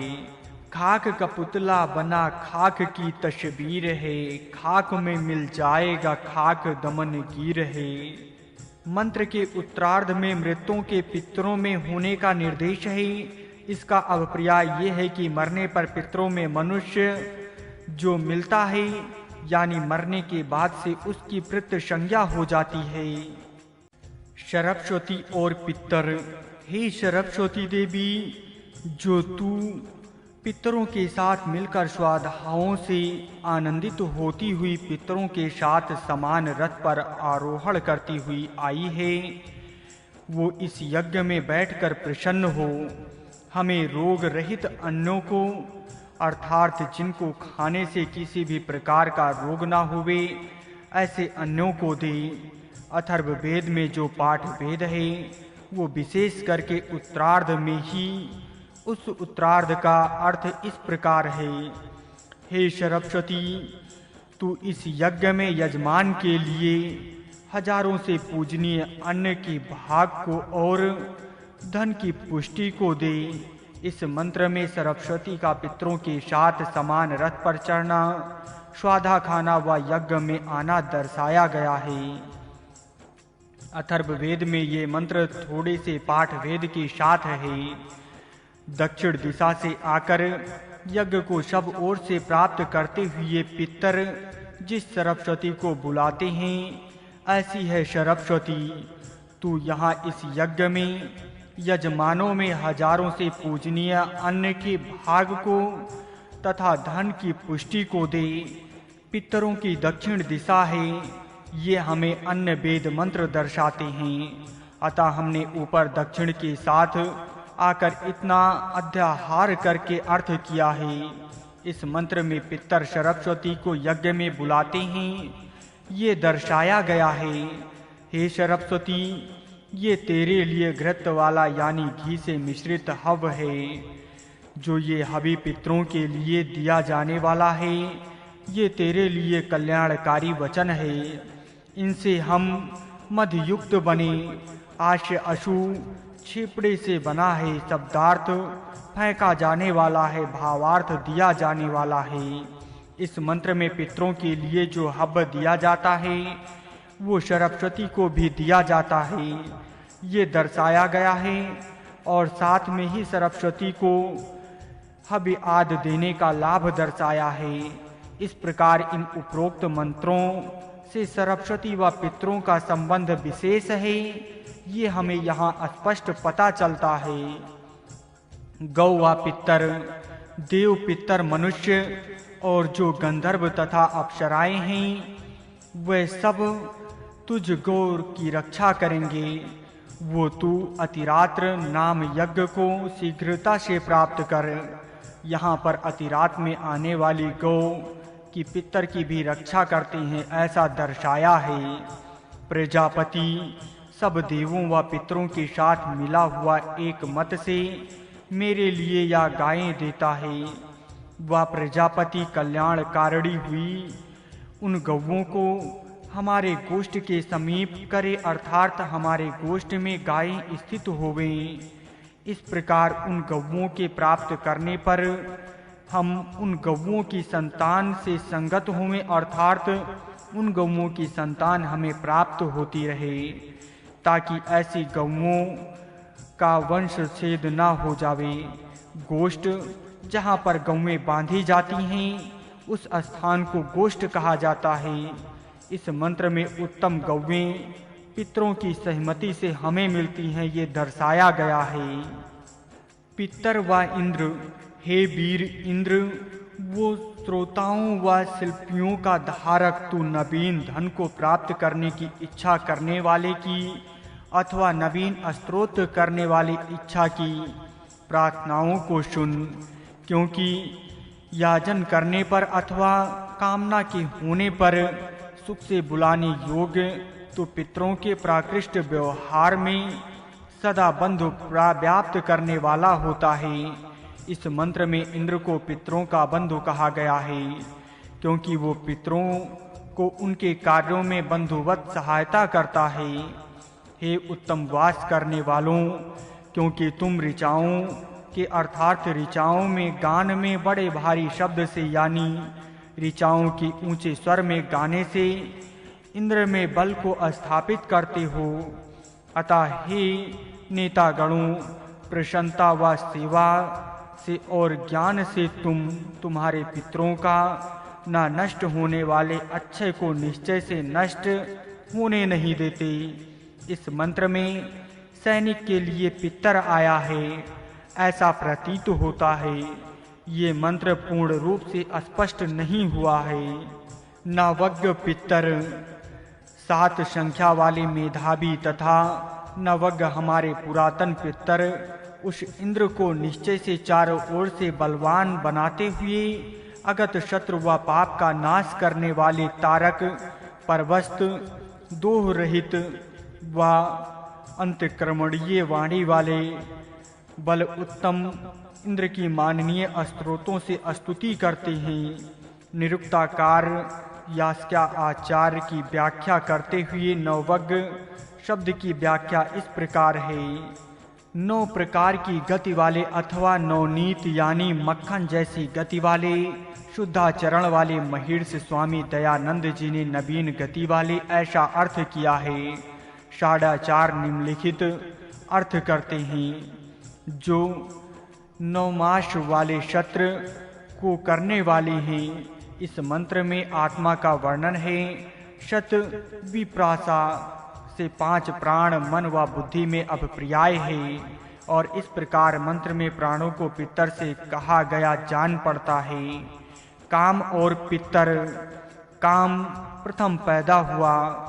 खाक का पुतला बना खाक की तस्वीर है, खाक में मिल जाएगा खाक दमन गिर है। मंत्र के उत्तरार्ध में मृतों के पितरों में होने का निर्देश है। इसका अभिप्राय ये है कि मरने पर पितरों में मनुष्य जो मिलता है, यानी मरने के बाद से उसकी प्रत संज्ञा हो जाती है। सरस्वती और पितर। हे सरस्वती देवी, जो तू पितरों के साथ मिलकर स्वाधाओं से आनंदित होती हुई पितरों के साथ समान रथ पर आरोहण करती हुई आई है, वो इस यज्ञ में बैठकर प्रसन्न हो। हमें रोग रहित अन्नों को, अर्थात जिनको खाने से किसी भी प्रकार का रोग ना होवे, ऐसे अन्नों को दे। अथर्ववेद में जो पाठ वेद है, वो विशेष करके उत्तरार्ध में ही, उस उत्तरार्ध का अर्थ इस प्रकार है। हे सरस्वती, तू इस यज्ञ में यजमान के लिए हजारों से पूजनीय अन्न के भाग को और धन की पुष्टि को दे। इस मंत्र में सरस्वती का पितरों के साथ समान रथ पर चढ़ना, स्वाधा खाना व यज्ञ में आना दर्शाया गया है। अथर्ववेद में ये मंत्र थोड़े से पाठ वेद के साथ है। दक्षिण दिशा से आकर यज्ञ को सब ओर से प्राप्त करते हुए पितर जिस सरस्वती को बुलाते हैं, ऐसी है सरस्वती। तू यहाँ इस यज्ञ में यजमानों में हजारों से पूजनीय अन्न के भाग को तथा धन की पुष्टि को दे। पितरों की दक्षिण दिशा है, ये हमें अन्य वेद मंत्र दर्शाते हैं। अतः हमने ऊपर दक्षिण के साथ आकर इतना अध्याहार करके अर्थ किया है। इस मंत्र में पितर सरस्वती को यज्ञ में बुलाते हैं, ये दर्शाया गया है। हे सरस्वती, ये तेरे लिए घृत वाला यानी घी से मिश्रित हव है, जो ये हवि पितरों के लिए दिया जाने वाला है। ये तेरे लिए कल्याणकारी वचन है। इनसे हम मधयुक्त बने। आश्य अशु छिपड़े से बना है। शब्दार्थ फेंका जाने वाला है, भावार्थ दिया जाने वाला है। इस मंत्र में पितरों के लिए जो हव्य दिया जाता है वो सरस्वती को भी दिया जाता है, ये दर्शाया गया है। और साथ में ही सरस्वती को हव्य आदि देने का लाभ दर्शाया है। इस प्रकार इन उपरोक्त मंत्रों से सरस्वती व पितरों का संबंध विशेष है, ये हमें यहाँ स्पष्ट पता चलता है। गौ व पितर, देव पितर मनुष्य और जो गंधर्व तथा अप्सराएं हैं, वे सब तुझ गौर की रक्षा करेंगे। वो तू अतिरात्र नाम यज्ञ को शीघ्रता से प्राप्त कर। यहाँ पर अतिरात्र में आने वाली गौ की पितर की भी रक्षा करते हैं, ऐसा दर्शाया है। प्रजापति सब देवों व पितरों के साथ मिला हुआ एक मत से मेरे लिए या गायें देता है। वह प्रजापति कल्याणकारिणी हुई उन गौओं को हमारे गोष्ठ के समीप करे, अर्थात हमारे गोष्ठ में गायें स्थित होवें। इस प्रकार उन गौओं के प्राप्त करने पर हम उन गौओं की संतान से संगत होवें, अर्थात उन गौओं की संतान हमें प्राप्त होती रहे, ताकि ऐसी गौओं का वंशछेद न हो जावे। गोष्ठ जहाँ पर गौएं बांधी जाती हैं, उस स्थान को गोष्ठ कहा जाता है। इस मंत्र में उत्तम गौएं पितरों की सहमति से हमें मिलती हैं, ये दर्शाया गया है। पितर व इंद्र, हे वीर इंद्र, वो श्रोताओं व शिल्पियों का धारक, तू नवीन धन को प्राप्त करने की इच्छा करने वाले की अथवा नवीन स्तोत्र करने वाली इच्छा की प्रार्थनाओं को सुन, क्योंकि याजन करने पर अथवा कामना के होने पर सुख से बुलाने योग्य तो पितरों के प्राकृष्ट व्यवहार में सदा बंधु व्याप्त करने वाला होता है। इस मंत्र में इंद्र को पितरों का बंधु कहा गया है, क्योंकि वो पितरों को उनके कार्यों में बंधुवत सहायता करता है। हे उत्तम वास करने वालों, क्योंकि तुम ऋचाओं के अर्थात ऋचाओं में गान में बड़े भारी शब्द से यानी ऋचाओं की ऊंचे स्वर में गाने से इंद्र में बल को स्थापित करते हो। अतः हे नेतागणों, प्रसन्नता व सेवा से और ज्ञान से तुम्हारे पितरों का न नष्ट होने वाले अक्षय को निश्चय से नष्ट होने नहीं देते। इस मंत्र में सैनिक के लिए पितर आया है, ऐसा प्रतीत होता है। ये मंत्र पूर्ण रूप से स्पष्ट नहीं हुआ है। नवज्ञ पितर, 7 संख्या वाले मेधावी तथा नवज्ञ हमारे पुरातन पितर उस इंद्र को निश्चय से चारों ओर से बलवान बनाते हुए अगत शत्रु व पाप का नाश करने वाले तारक, परवस्त, दोह रहित व अंतक्रमणीय वाणी वाले बल उत्तम इंद्र की माननीय स्तोत्रों से स्तुति करते हैं। निरुक्ताकार यास्का आचार्य की व्याख्या करते हुए नवज्ञ शब्द की व्याख्या इस प्रकार है। 9 प्रकार की गति वाले अथवा नवनीत यानी मक्खन जैसी गति वाले शुद्धाचरण वाले महर्षि स्वामी दयानंद जी ने नवीन गति वाले ऐसा अर्थ किया है। षडाचार निम्नलिखित अर्थ करते हैं। जो 9 मास वाले शत्र को करने वाले हैं। इस मंत्र में आत्मा का वर्णन है। शत विप्रासा से 5 प्राण मन व बुद्धि में अभिप्राय है। और इस प्रकार मंत्र में प्राणों को पितर से कहा गया जान पड़ता है। काम और पितर। काम प्रथम पैदा हुआ,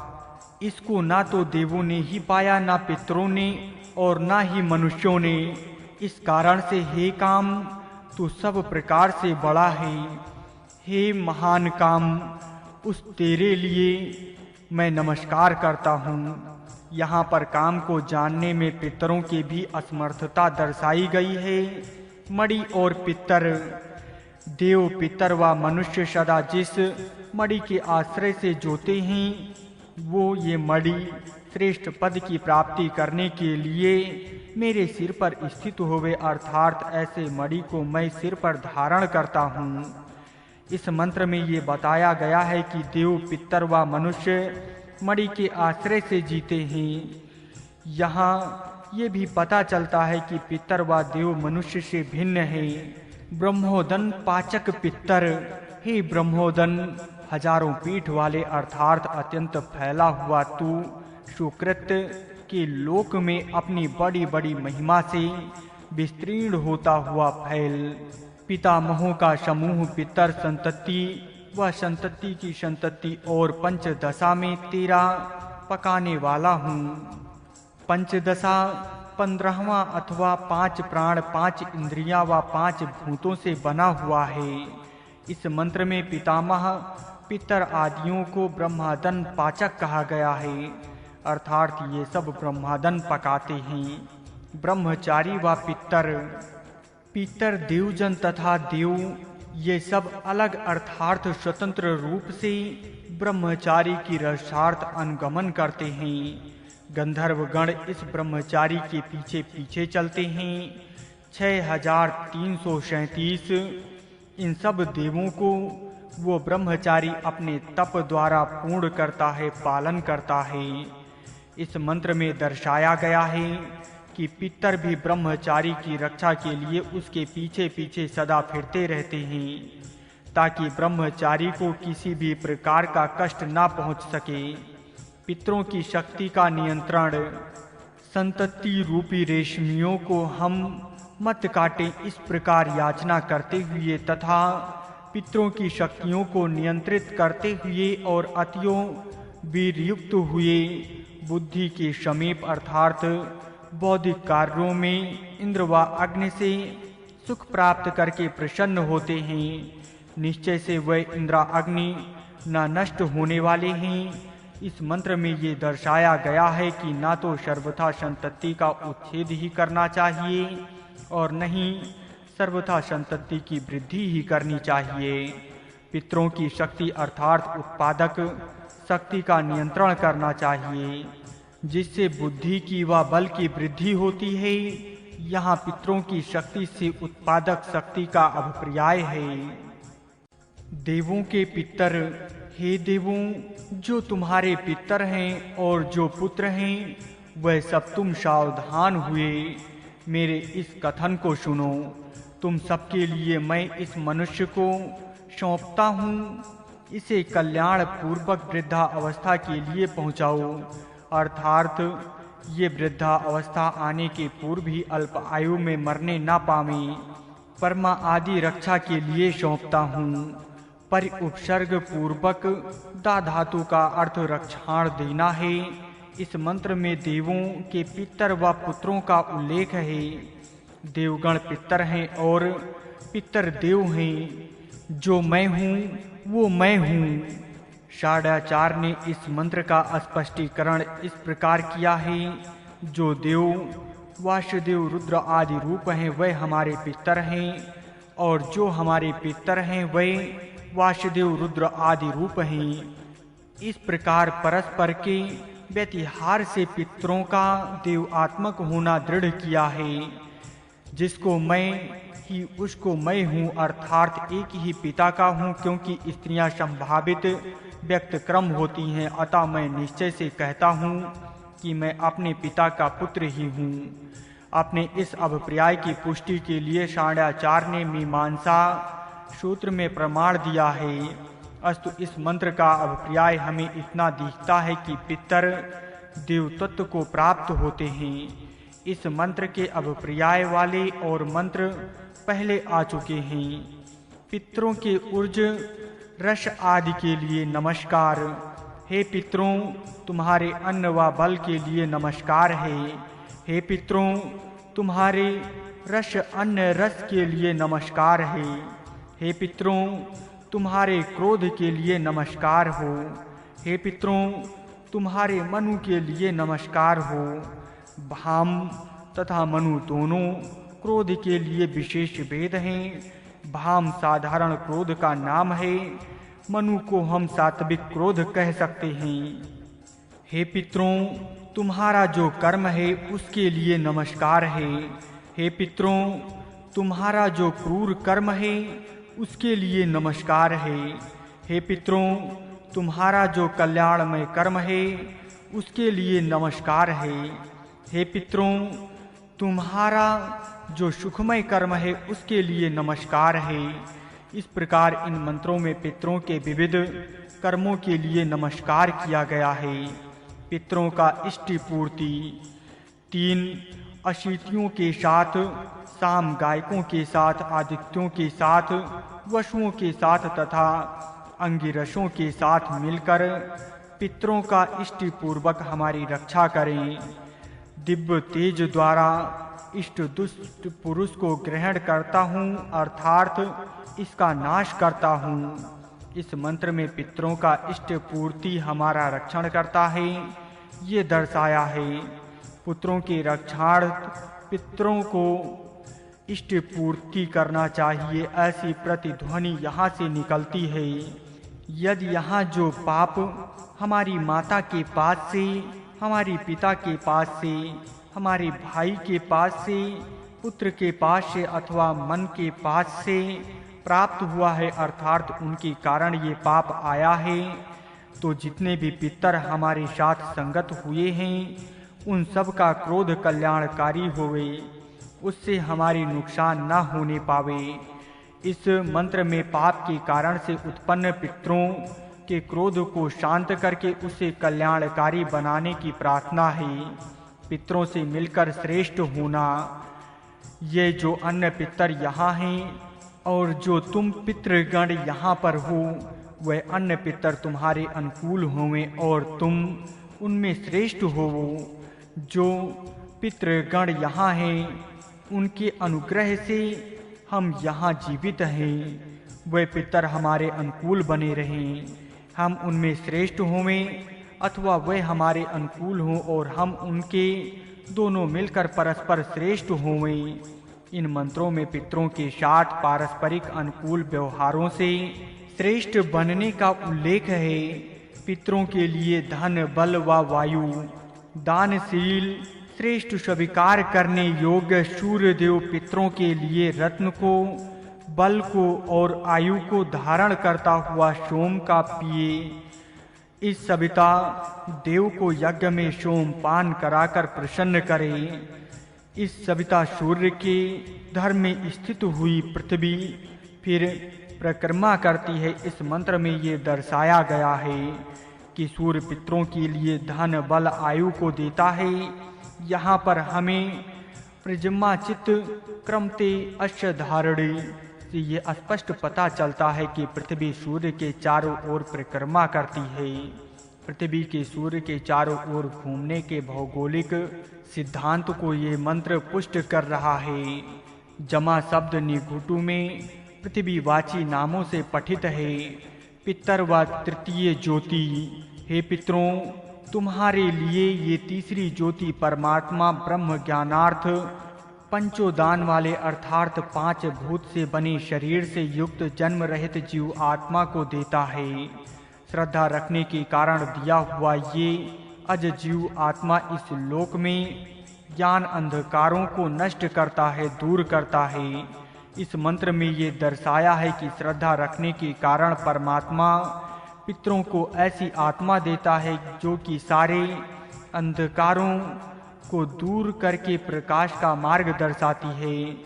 इसको ना तो देवों ने ही पाया, ना पितरों ने, और ना ही मनुष्यों ने। इस कारण से हे काम, तू सब प्रकार से बड़ा है। हे महान काम, उस तेरे लिए मैं नमस्कार करता हूँ। यहाँ पर काम को जानने में पितरों की भी असमर्थता दर्शाई गई है। मणि और पितर। देव, पितर व मनुष्य सदा जिस मणि के आश्रय से जोते हैं, वो ये मणि श्रेष्ठ पद की प्राप्ति करने के लिए मेरे सिर पर स्थित होवे, अर्थात ऐसे मणि को मैं सिर पर धारण करता हूँ। इस मंत्र में ये बताया गया है कि देव, पितर व मनुष्य मणि के आश्रय से जीते हैं। यहाँ ये भी पता चलता है कि पितर व देव मनुष्य से भिन्न है। ब्रह्मोदन पाचक पितर। हे ब्रह्मोदन, हजारों पीठ वाले अर्थात अत्यंत फैला हुआ तू सुकृत के लोक में अपनी बड़ी बड़ी महिमा से विस्तीर्ण होता हुआ फैल। पितामहों का समूह, पितर संतति व संतति की संतति और पंचदशा में तेरा पकाने वाला हूँ। पंचदशा 15वां अथवा 5 प्राण, 5 इंद्रियां व 5 भूतों से बना हुआ है। इस मंत्र में पितामह, पितर आदियों को ब्रह्मादन पाचक कहा गया है, अर्थात ये सब ब्रह्मादन पकाते हैं। ब्रह्मचारी व पितर। पितर देवजन तथा देव ये सब अलग अर्थात स्वतंत्र रूप से ब्रह्मचारी की रसार्थ अनुगमन करते हैं। गंधर्व गण इस ब्रह्मचारी के पीछे पीछे चलते हैं। 6337 इन सब देवों को वो ब्रह्मचारी अपने तप द्वारा पूर्ण करता है, पालन करता है। इस मंत्र में दर्शाया गया है कि पितर भी ब्रह्मचारी की रक्षा के लिए उसके पीछे पीछे सदा फिरते रहते हैं, ताकि ब्रह्मचारी को किसी भी प्रकार का कष्ट ना पहुंच सके। पितरों की शक्ति का नियंत्रण। संतति रूपी रेशमियों को हम मत काटे, इस प्रकार याचना करते हुए तथा पितरों की शक्तियों को नियंत्रित करते हुए और अतियो वीरयुक्त हुए बुद्धि के समीप अर्थात बौद्धिक कार्यों में इंद्र व अग्नि से सुख प्राप्त करके प्रसन्न होते हैं। निश्चय से वह इंद्र अग्नि न नष्ट होने वाले हैं। इस मंत्र में ये दर्शाया गया है कि ना तो सर्वथा संतति का उच्छेद ही करना चाहिए और न ही सर्वथा संतति की वृद्धि ही करनी चाहिए। पितरों की शक्ति अर्थात उत्पादक शक्ति का नियंत्रण करना चाहिए, जिससे बुद्धि की व बल की वृद्धि होती है। यहाँ पितरों की शक्ति से उत्पादक शक्ति का अभिप्राय है। देवों के पितर। हे देवों, जो तुम्हारे पितर हैं और जो पुत्र हैं, वह सब तुम सावधान हुए मेरे इस कथन को सुनो। तुम सबके लिए मैं इस मनुष्य को सौंपता हूँ। इसे कल्याण पूर्वक वृद्धा अवस्था के लिए पहुँचाओ, अर्थात ये वृद्धा अवस्था आने के पूर्व ही अल्प आयु में मरने ना पावे। परमा आदि रक्षा के लिए सौंपता हूँ। पर उपसर्ग पूर्वक दा धातु का अर्थ रक्षाण देना है। इस मंत्र में देवों के पितर व पुत्रों का उल्लेख है। देवगण पितर हैं और पितर देव हैं। जो मैं हूँ वो मैं हूँ। षाढ़ाचार्य ने इस मंत्र का स्पष्टीकरण इस प्रकार किया है। जो देव वासुदेव रुद्र आदि रूप हैं वह हमारे पितर हैं, और जो हमारे पितर हैं वह वासुदेव रुद्र आदि रूप हैं। इस प्रकार परस्पर के व्यतिहार से पितरों का देवात्मक होना दृढ़ किया है। जिसको मैं ही उसको मैं हूँ, अर्थात एक ही पिता का हूँ, क्योंकि स्त्रियां संभावित व्यक्त क्रम होती हैं। अतः मैं निश्चय से कहता हूँ कि मैं अपने पिता का पुत्र ही हूँ। अपने इस अभिप्राय की पुष्टि के लिए षाढ़ाचार्य ने मीमांसा सूत्र में प्रमाण दिया है। अस्तु इस मंत्र का अभिप्राय हमें इतना दिखता है कि पितर देवतत्व को प्राप्त होते हैं। इस मंत्र के अब पर्याय वाले और मंत्र पहले आ चुके हैं। पितरों के ऊर्ज रस आदि के लिए नमस्कार। हे पितरों, तुम्हारे अन्न व बल के लिए नमस्कार है। हे पितरों, तुम्हारे रस अन्न रस के लिए नमस्कार है। हे पितरों, तुम्हारे क्रोध के लिए नमस्कार हो। हे पितरों, तुम्हारे मनु के लिए नमस्कार हो। भाम तथा मनु दोनों क्रोध के लिए विशेष भेद हैं। भाम साधारण क्रोध का नाम है, मनु को हम सात्विक क्रोध कह सकते हैं। हे पितरों, तुम्हारा जो कर्म है उसके लिए नमस्कार है। हे पितरों, तुम्हारा जो क्रूर कर्म है उसके लिए नमस्कार है। हे पितरों, तुम्हारा जो कल्याणमय कर्म है उसके लिए नमस्कार है। हे पितरों, तुम्हारा जो सुखमय कर्म है उसके लिए नमस्कार है। इस प्रकार इन मंत्रों में पितरों के विविध कर्मों के लिए नमस्कार किया गया है। पितरों का इष्टि पूर्ति 3 अशीतियों के साथ, साम गायकों के साथ, आदित्यों के साथ, वसुओं के साथ तथा अंगिरसों के साथ मिलकर पितरों का इष्टि पूर्वक हमारी रक्षा करें। दिव्य तेज द्वारा इष्ट दुष्ट पुरुष को ग्रहण करता हूँ, अर्थात इसका नाश करता हूँ। इस मंत्र में पितरों का इष्ट पूर्ति हमारा रक्षण करता है, ये दर्शाया है। पुत्रों के रक्षार्थ पितरों को इष्ट पूर्ति करना चाहिए, ऐसी प्रतिध्वनि यहाँ से निकलती है। यदि यहाँ जो पाप हमारी माता के पास से, हमारी पिता के पास से, हमारे भाई के पास से, पुत्र के पास से अथवा मन के पास से प्राप्त हुआ है, अर्थात उनके कारण ये पाप आया है, तो जितने भी पितर हमारे साथ संगत हुए हैं उन सब का क्रोध कल्याणकारी होवे, उससे हमारी नुकसान न होने पावे। इस मंत्र में पाप के कारण से उत्पन्न पितरों के क्रोध को शांत करके उसे कल्याणकारी बनाने की प्रार्थना है। पितरों से मिलकर श्रेष्ठ होना। ये जो अन्य पितर यहाँ हैं और जो तुम पितृगण यहाँ पर हो, वह अन्य पितर तुम्हारे अनुकूल होवें और तुम उनमें श्रेष्ठ होवो। जो पितृगण यहाँ हैं उनके अनुग्रह से हम यहाँ जीवित हैं, वे पितर हमारे अनुकूल बने रहें, हम उनमें श्रेष्ठ होवें अथवा वे हमारे अनुकूल हों और हम उनके दोनों मिलकर परस्पर श्रेष्ठ होवें। इन मंत्रों में पितरों के साथ पारस्परिक अनुकूल व्यवहारों से श्रेष्ठ बनने का उल्लेख है। पितरों के लिए धन, बल व वायु, दानशील, श्रेष्ठ स्वीकार करने योग्य सूर्यदेव पितरों के लिए रत्न को, बल को और आयु को धारण करता हुआ सोम का पिए। इस सविता देव को यज्ञ में सोम पान कराकर प्रसन्न करे। इस सविता सूर्य के धर्म में स्थित हुई पृथ्वी फिर परिक्रमा करती है। इस मंत्र में ये दर्शाया गया है कि सूर्य पितरों के लिए धन, बल, आयु को देता है। यहाँ पर हमें प्रजमा चित्त क्रमते अश्य धारणे से ये स्पष्ट पता चलता है कि पृथ्वी सूर्य के चारों ओर परिक्रमा करती है। पृथ्वी के सूर्य के चारों ओर घूमने के भौगोलिक सिद्धांत को ये मंत्र पुष्ट कर रहा है। जमा शब्द निघुटु में पृथ्वीवाची नामों से पठित है। पितर व तृतीय ज्योति। हे पितरों, तुम्हारे लिए ये तीसरी ज्योति परमात्मा ब्रह्म ज्ञानार्थ पंचोदान वाले अर्थात 5 भूत से बने शरीर से युक्त जन्म रहित जीव आत्मा को देता है। श्रद्धा रखने के कारण दिया हुआ ये अज जीव आत्मा इस लोक में ज्ञान अंधकारों को नष्ट करता है, दूर करता है। इस मंत्र में ये दर्शाया है कि श्रद्धा रखने के कारण परमात्मा पितरों को ऐसी आत्मा देता है जो कि सारे अंधकारों को दूर करके प्रकाश का मार्ग दर्शाती है।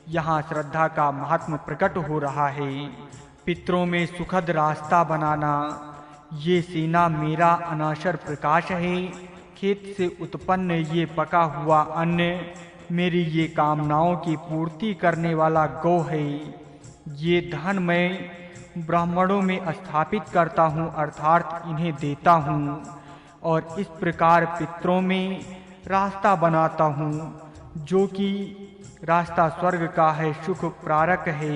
यहाँ श्रद्धा का महात्म प्रकट हो रहा है। पितरों में सुखद रास्ता बनाना। ये सेना मेरा अनासर प्रकाश है। खेत से उत्पन्न ये पका हुआ अन्न मेरी ये कामनाओं की पूर्ति करने वाला गौ है। ये धन मैं ब्राह्मणों में स्थापित करता हूँ, अर्थात इन्हें देता हूँ, और इस प्रकार पितरों में रास्ता बनाता हूँ, जो कि रास्ता स्वर्ग का है, सुख प्रारक है।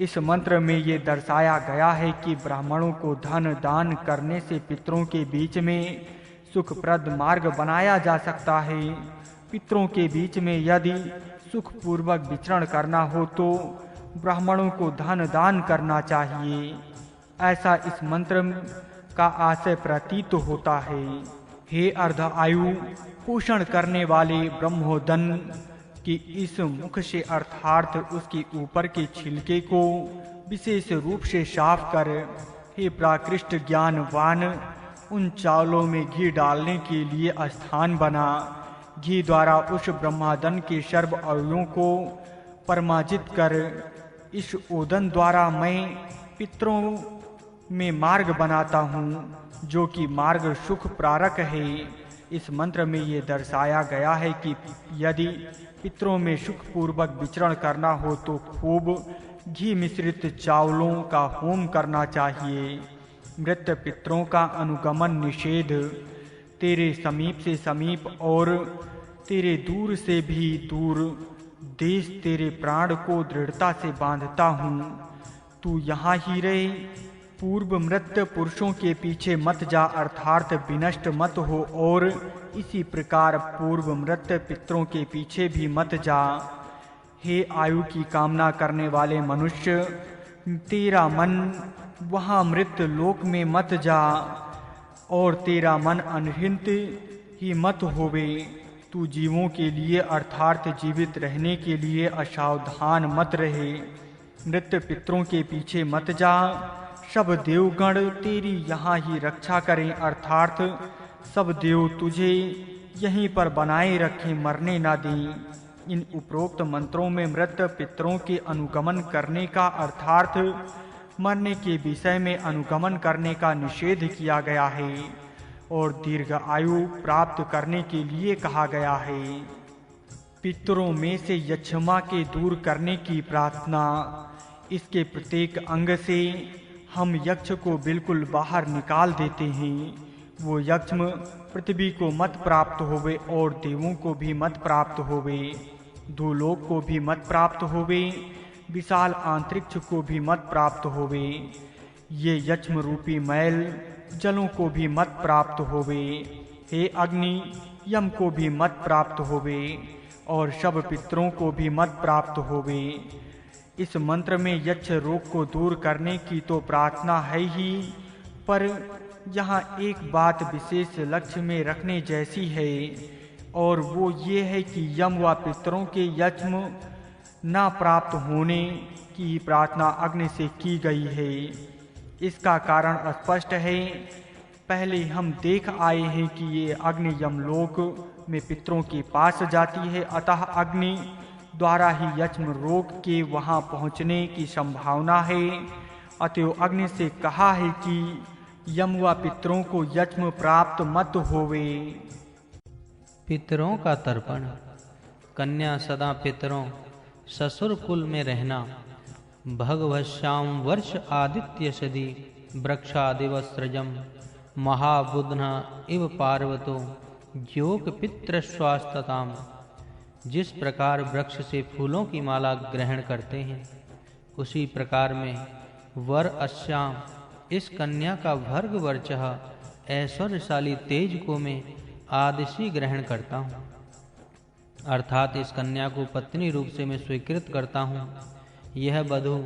इस मंत्र में ये दर्शाया गया है कि ब्राह्मणों को धन दान करने से पितरों के बीच में सुखप्रद मार्ग बनाया जा सकता है। पितरों के बीच में यदि सुखपूर्वक विचरण करना हो तो ब्राह्मणों को धन दान करना चाहिए, ऐसा इस मंत्र का आशय प्रतीत होता है। हे अर्ध आयु पोषण करने वाले ब्रह्मोदन कि इस मुख से अर्थात उसके ऊपर के छिलके को विशेष रूप से साफ कर। हे प्राकृष्ट ज्ञानवान, उन चावलों में घी डालने के लिए स्थान बना। घी द्वारा उस ब्रह्मादन के सर्व अवयवों को परमाजित कर। इस ओदन द्वारा मैं पितरों में मार्ग बनाता हूँ, जो कि मार्ग सुख प्रारक है। इस मंत्र में ये दर्शाया गया है कि यदि पितरों में सुखपूर्वक विचरण करना हो तो खूब घी मिश्रित चावलों का होम करना चाहिए। मृत पितरों का अनुगमन निषेध। तेरे समीप से समीप और तेरे दूर से भी दूर देश तेरे प्राण को दृढ़ता से बांधता हूँ। तू यहाँ ही रहे, पूर्व मृत पुरुषों के पीछे मत जा, अर्थात विनष्ट मत हो, और इसी प्रकार पूर्व मृत पितरों के पीछे भी मत जा। हे आयु की कामना करने वाले मनुष्य, तेरा मन वहाँ मृत लोक में मत जा, और तेरा मन अनहित ही मत होवे। तू जीवों के लिए अर्थात जीवित रहने के लिए असावधान मत रहे। मृत पितरों के पीछे मत जा। सब देवगण तेरी यहाँ ही रक्षा करें, अर्थात सब देव तुझे यहीं पर बनाए रखें, मरने ना दें। इन उपरोक्त मंत्रों में मृत पितरों के अनुगमन करने का अर्थात मरने के विषय में अनुगमन करने का निषेध किया गया है, और दीर्घ आयु प्राप्त करने के लिए कहा गया है। पितरों में से यक्षमा के दूर करने की प्रार्थना। इसके प्रत्येक अंग से हम यक्ष को बिल्कुल बाहर निकाल देते हैं। वो यक्ष्म पृथ्वी को मत प्राप्त होवे, और देवों को भी मत प्राप्त होवे, भूलोक को भी मत प्राप्त होवे, विशाल अंतरिक्ष को भी मत प्राप्त होवे। ये यक्ष्म रूपी मैल जलों को भी मत प्राप्त होवे। हे अग्नि, यम को भी मत प्राप्त होवे, और सब पितरों को भी मत प्राप्त होवे। इस मंत्र में यक्ष रोग को दूर करने की तो प्रार्थना है ही, पर यहाँ एक बात विशेष लक्ष्य में रखने जैसी है, और वो ये है कि यम व पितरों के यक्ष्म ना प्राप्त होने की प्रार्थना अग्नि से की गई है। इसका कारण स्पष्ट है। पहले हम देख आए हैं कि ये अग्नि यमलोक में पितरों के पास जाती है, अतः अग्नि द्वारा ही यक्ष्म रोग के वहां पहुंचने की संभावना है। अतएव अग्नि से कहा है कि यम व पितरों को यक्ष्म प्राप्त मत होवे। पितरों का तर्पण। कन्या सदा पितरों ससुर कुल में रहना। भगवश्याम वर्ष आदित्य सदी वृक्षादिवस्त्रजम महाबुधना इव पार्वतो ज्योक पितृ स्वास्थताम। जिस प्रकार वृक्ष से फूलों की माला ग्रहण करते हैं, उसी प्रकार में वर अश्याम इस कन्या का भर्ग वर्चः ऐश्वर्यशाली तेज को मैं आदिशी ग्रहण करता हूँ, अर्थात इस कन्या को पत्नी रूप से मैं स्वीकृत करता हूँ। यह वधू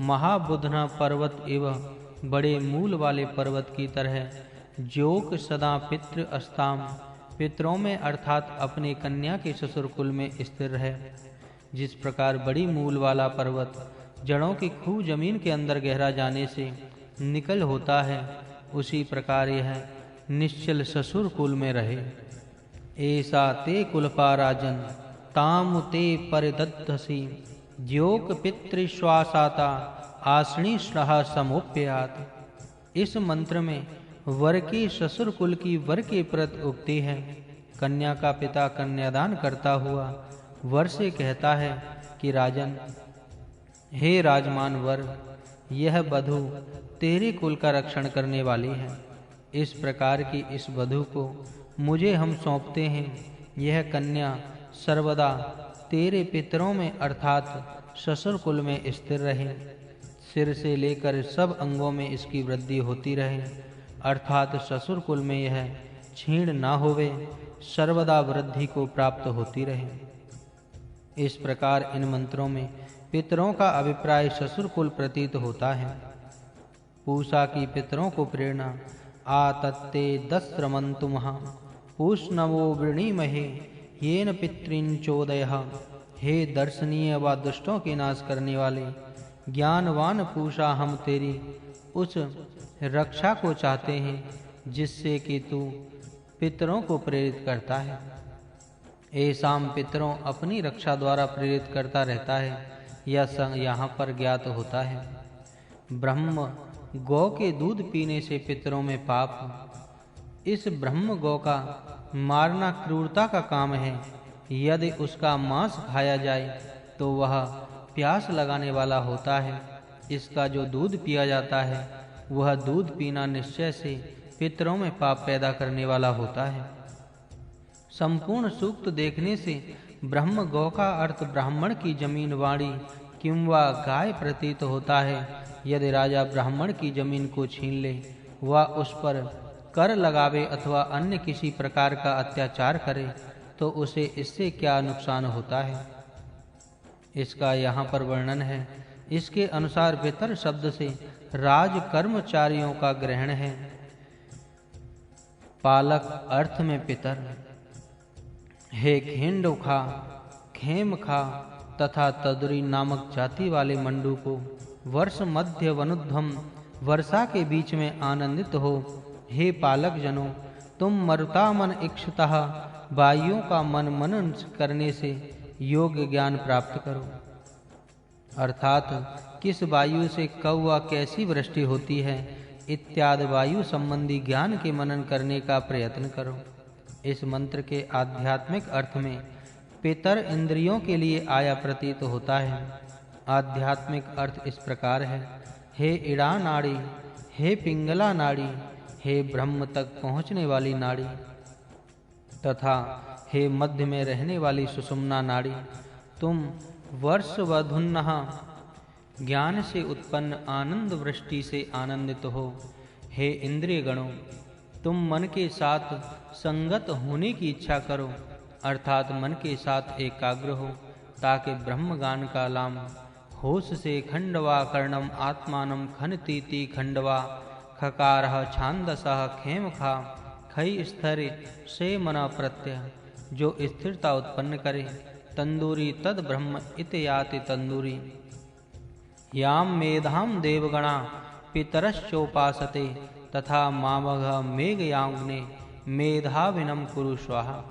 महाबुधना पर्वत एवं बड़े मूल वाले पर्वत की तरह ज्योक सदा पितृ अस्ताम पितरों में अर्थात अपने कन्या के ससुर कुल में स्थिर है। जिस प्रकार बड़ी मूल वाला पर्वत जड़ों की खूब जमीन के अंदर गहरा जाने से निकल होता है, उसी प्रकार यह निश्चल ससुर कुल में रहे। ऐसा ते कुलपाराजन ताम ते परिदद्धसी ज्योक पितृश्वासाता आश्निष्णः समुप्यात। इस मंत्र में वर के ससुर कुल की वर के प्रति उक्ति है। कन्या का पिता कन्यादान करता हुआ वर से कहता है कि राजन, हे राजमान वर, यह वधू तेरे कुल का रक्षण करने वाली है। इस प्रकार की इस वधू को मुझे हम सौंपते हैं। यह कन्या सर्वदा तेरे पितरों में अर्थात ससुर कुल में स्थिर रहे, सिर से लेकर सब अंगों में इसकी वृद्धि होती रहे, अर्थात ससुर कुल में यह क्षीण ना होवे, सर्वदा वृद्धि को प्राप्त होती रहे। इस प्रकार इन मंत्रों में पितरों का अभिप्राय ससुर कुल प्रतीत होता है। पूषा की पितरों को प्रेरणा, आतत्ते दस्रमंतुमः पूष्णवो वृणीमहे येन पितॄन् चोदयः। हे दर्शनीय व दुष्टों के नाश करने वाले ज्ञानवान पूषा, हम तेरी उस रक्षा को चाहते हैं जिससे कि तू पितरों को प्रेरित करता है। ऐसाम पितरों अपनी रक्षा द्वारा प्रेरित करता रहता है, यह यहाँ पर ज्ञात होता है। ब्रह्म गौ के दूध पीने से पितरों में पाप। इस ब्रह्म गौ का मारना क्रूरता का काम है। यदि उसका मांस खाया जाए तो वह प्यास लगाने वाला होता है। इसका जो दूध पिया जाता है वह दूध पीना निश्चय से पितरों में पाप पैदा करने वाला होता है। संपूर्ण सूक्त देखने से ब्रह्म गौ का अर्थ ब्राह्मण की जमीन वाणी किंवा गाय प्रतीत होता है। यदि राजा ब्राह्मण की जमीन को छीन ले व उस पर कर लगावे अथवा अन्य किसी प्रकार का अत्याचार करे तो उसे इससे क्या नुकसान होता है, इसका यहाँ पर वर्णन है। इसके अनुसार पितर शब्द से राज कर्मचारियों का ग्रहण है। पालक अर्थ में पितर। हे खेंडुखा, खेमखा तथा तदुरी नामक जाति वाले मंडू को वर्ष मध्य वनुध्वम वर्षा के बीच में आनंदित हो। हे पालक जनों, तुम मरुता मन इक्षतः वायुओं का मनन करने से योग्य ज्ञान प्राप्त करो, अर्थात किस वायु से कब व कैसी वृष्टि होती है इत्यादि वायु संबंधी ज्ञान के मनन करने का प्रयत्न करो। इस मंत्र के आध्यात्मिक अर्थ में पितर इंद्रियों के लिए आया प्रतीत होता है। आध्यात्मिक अर्थ इस प्रकार है। हे इड़ा नाड़ी, हे पिंगला नाड़ी, हे ब्रह्म तक पहुँचने वाली नाड़ी तथा हे मध्य में रहने वाली सुषुम्ना नाड़ी, तुम वर्षवधुन्नः ज्ञान से उत्पन्न आनंद वृष्टि से आनंदित हो। हे इंद्रिय गणों, तुम मन के साथ संगत होने की इच्छा करो, अर्थात मन के साथ एकाग्र हो, ताकि ब्रह्मगान का लाम होश से खंडवा कर्णम आत्मानं खनतीति खंडवा खकारः छांदसः खेमखा खई स्थिर से मना प्रत्यय, जो स्थिरता उत्पन्न करे। तंदूरी तद ब्रह्म इत याति तंदूरी। याम मेधाम देवगणा पितरश्चोपासते तथा मामघ मेघयाग्ने मेधाविनम कुरु स्वाहा।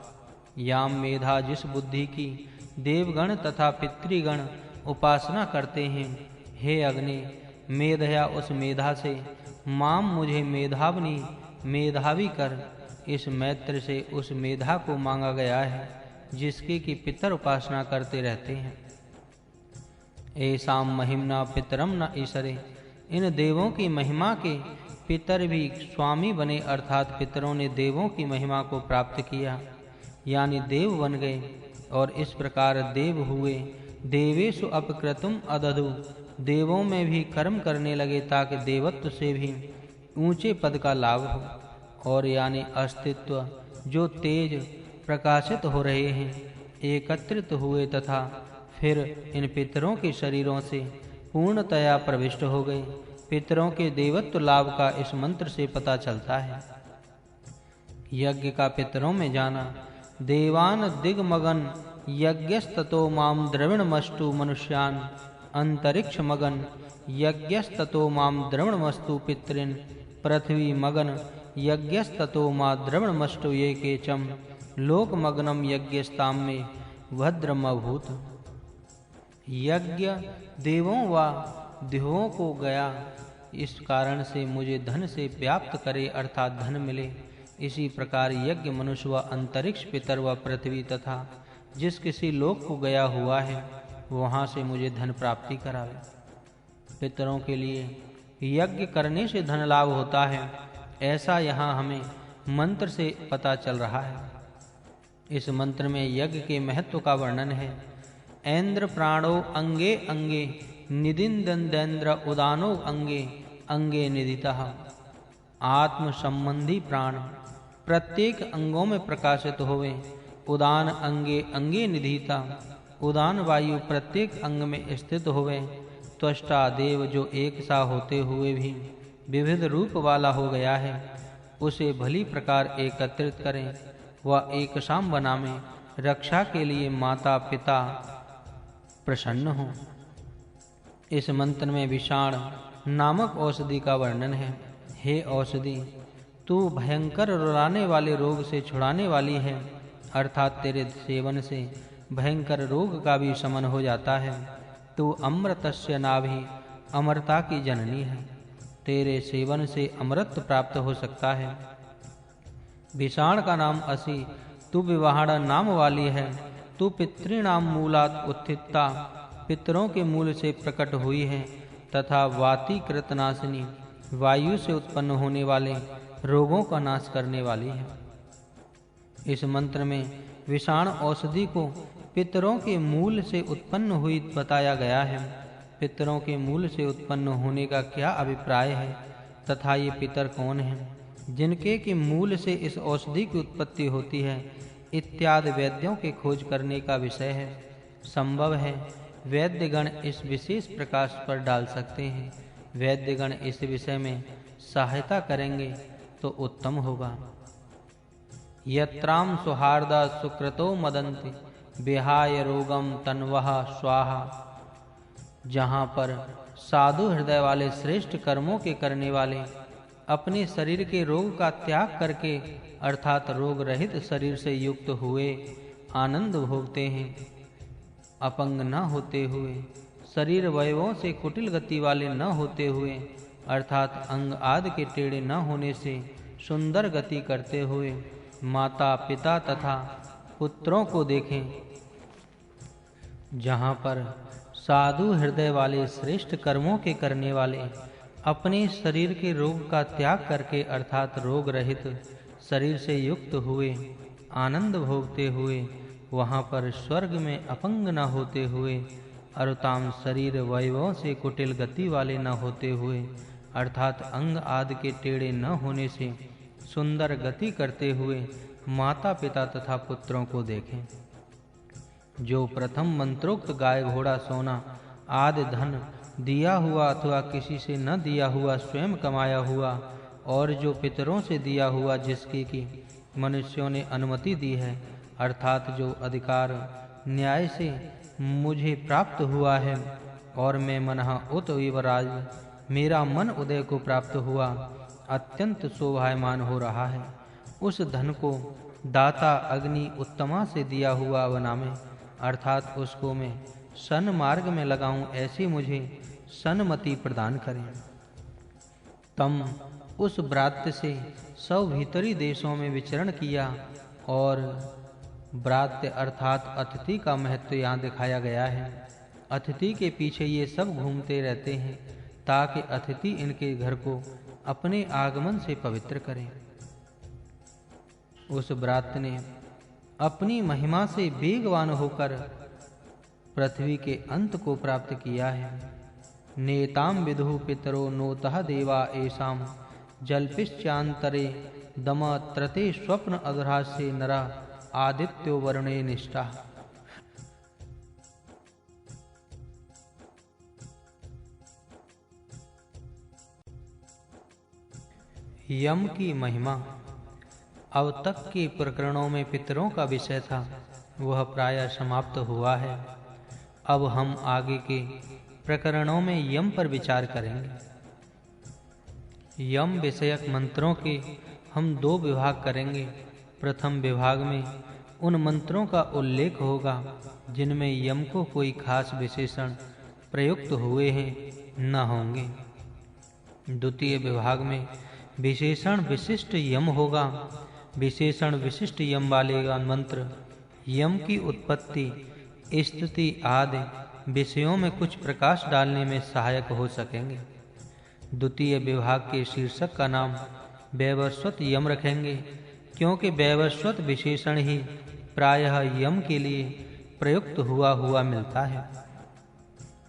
याम मेधा, जिस बुद्धि की देवगण तथा पितृगण उपासना करते हैं, हे अग्नि, मेधया उस मेधा से, माम मुझे मेधावनी मेधावी कर। इस मैत्र से उस मेधा को मांगा गया है जिसकी कि पितर उपासना करते रहते हैं। ऐसाम महिमना पितरम न ईसरे। इन देवों की महिमा के पितर भी स्वामी बने, अर्थात पितरों ने देवों की महिमा को प्राप्त किया, यानी देव बन गए और इस प्रकार देव हुए। देवेषु अपकृतुम अदधु, देवों में भी कर्म करने लगे ताकि देवत्व से भी ऊंचे पद का लाभ हो। और यानी अस्तित्व जो तेज प्रकाशित हो रहे हैं एकत्रित हुए तथा फिर इन पितरों के शरीरों से पूर्णतया प्रविष्ट हो गए। पितरों के देवत्व लाभ का इस मंत्र से पता चलता है। यज्ञ का पितरों में जाना। देवान दिग्मगन यज्ञस्ततो माम द्रविणमस्तु मनुष्यान अंतरिक्ष मगन यज्ञस्ततो माम द्रविणमस्तु पितृन पृथ्वी मगन यज्ञस्ततो मा द्रविणमस्तु ये केचम लोकमग्नम यज्ञस्ताम में भद्रमभूत। यज्ञ देवों व देवों को गया इस कारण से मुझे धन से व्याप्त करे अर्थात धन मिले। इसी प्रकार यज्ञ मनुष्य व अंतरिक्ष पितर व पृथ्वी तथा जिस किसी लोक को गया हुआ है वहां से मुझे धन प्राप्ति करावे। पितरों के लिए यज्ञ करने से धन लाभ होता है, ऐसा यहाँ हमें मंत्र से पता चल रहा है। इस मंत्र में यज्ञ के महत्व का वर्णन है। ऐन्द्र प्राणो अंगे अंगे निदिन्दन्द्र उदानो अंगे अंगे निदितः। आत्म संबंधी प्राण प्रत्येक अंगों में प्रकाशित होवे। उदान अंगे अंगे निधिता। उदान वायु प्रत्येक अंग में स्थित होवे। त्वष्टा देव जो एक सा होते हुए भी विविध रूप वाला हो गया है, उसे भली प्रकार एकत्रित करें व एक शाम बनावें। रक्षा के लिए माता पिता प्रसन्न हो। इस मंत्र में विषाण नामक औषधि का वर्णन है। हे औषधि, तू भयंकर रुलाने वाले रोग से छुड़ाने वाली है, अर्थात तेरे सेवन से भयंकर रोग का भी शमन हो जाता है। तू अमृतस्य नाभि, अमरता की जननी है। तेरे सेवन से अमृत प्राप्त हो सकता है। विषाण का नाम असी, तू विवाहण नाम वाली है। तू पितृणाम मूलात् उत्थिता, पितरों के मूल से प्रकट हुई है, तथा वाति कृतनाशिनी, वायु से उत्पन्न होने वाले रोगों का नाश करने वाली है। इस मंत्र में विषाण औषधि को पितरों के मूल से उत्पन्न हुई बताया गया है। पितरों के मूल से उत्पन्न होने का क्या अभिप्राय है तथा ये पितर कौन हैं, जिनके के मूल से इस औषधि की उत्पत्ति होती है, इत्यादि वेद्यों के खोज करने का विषय है। संभव है वैद्यगण इस विशेष प्रकाश पर डाल सकते हैं। वैद्यगण इस विषय में सहायता करेंगे तो उत्तम होगा। यत्राम सुहार्दा सुकृतो मदन्ति विहाय रोगम तन्वः स्वाहा। जहाँ पर साधु हृदय वाले श्रेष्ठ कर्मों के करने वाले अपने शरीर के रोग का त्याग करके अर्थात रोग रहित शरीर से युक्त हुए आनंद भोगते हैं, अपंग न होते हुए, शरीर अवयवों से कुटिल गति वाले न होते हुए, अर्थात अंग आदि के टेढ़े न होने से सुंदर गति करते हुए माता पिता तथा पुत्रों को देखें। जहाँ पर साधु हृदय वाले श्रेष्ठ कर्मों के करने वाले अपने शरीर के रोग का त्याग करके अर्थात रोग रहित शरीर से युक्त हुए आनंद भोगते हुए, वहाँ पर स्वर्ग में अपंग न होते हुए, अरुताम शरीर वैभवों से कुटिल गति वाले न होते हुए, अर्थात अंग आदि के टेढ़े न होने से सुंदर गति करते हुए माता पिता तथा पुत्रों को देखें। जो प्रथम मंत्रोक्त गाय घोड़ा सोना आदि धन दिया हुआ अथवा किसी से न दिया हुआ स्वयं कमाया हुआ, और जो पितरों से दिया हुआ जिसकी की मनुष्यों ने अनुमति दी है, अर्थात जो अधिकार न्याय से मुझे प्राप्त हुआ है, और मैं मनः उत विवराज, मेरा मन उदय को प्राप्त हुआ, अत्यंत शोभायमान हो रहा है। उस धन को दाता अग्नि उत्तमा से दिया हुआ बनावे, अर्थात उसको मैं सन मार्ग में लगाऊं, ऐसी मुझे सन्मति प्रदान करें। तम उस ब्रात्य से सब भीतरी देशों में विचरण किया, और ब्रात्य अर्थात अतिथि का महत्व यहाँ दिखाया गया है। अतिथि के पीछे ये सब घूमते रहते हैं ताकि अतिथि इनके घर को अपने आगमन से पवित्र करें। उस ब्रात्य ने अपनी महिमा से वेगवान होकर पृथ्वी के अंत को प्राप्त किया है। नेताम विदुः पितरो नोतः देवा एषाम जल्पिश्चान्तरे दम त्रते स्वप्न अधरास्य नरा आदित्यो वर्णे निष्ठा। यम की महिमा अब तक के प्रकरणों में पितरों का विषय था, वह प्रायः समाप्त हुआ है। अब हम आगे के प्रकरणों में यम पर विचार करेंगे। यम विषयक मंत्रों के हम 2 विभाग करेंगे। प्रथम विभाग में उन मंत्रों का उल्लेख होगा जिनमें यम को कोई खास विशेषण प्रयुक्त हुए हैं न होंगे। द्वितीय विभाग में विशेषण विशिष्ट यम होगा। विशेषण विशिष्ट यम वाले मंत्र यम की उत्पत्ति, स्थिति आदि विषयों में कुछ प्रकाश डालने में सहायक हो सकेंगे। द्वितीय विभाग के शीर्षक का नाम वैवस्वत यम रखेंगे, क्योंकि वैवस्वत विशेषण ही प्रायः यम के लिए प्रयुक्त हुआ मिलता है।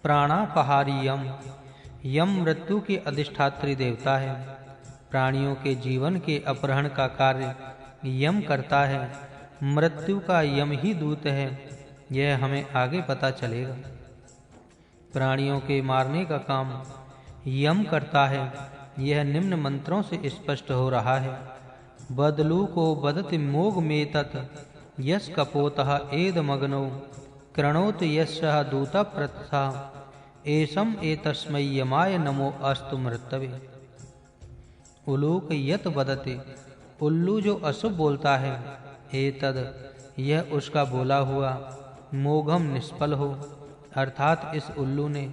प्राणापहारी यम, यम मृत्यु के अधिष्ठात्री देवता है। प्राणियों के जीवन के अपहरण का कार्य यम करता है। मृत्यु का यम ही दूत है, यह हमें आगे पता चलेगा। प्राणियों के मारने का काम यम करता है, यह निम्न मंत्रों से स्पष्ट हो रहा है। बदलू को बदति मोग में तत् यस कपोतः एद मग्नो कृणोत यस्यः दूता प्रतथा एषम एतस्मै यमाय नमो अस्तु मृतवे। उलूक यत वदते, उल्लू जो अशुभ बोलता है, एतद यह उसका बोला हुआ, मोघम निष्फल हो, अर्थात इस उल्लू ने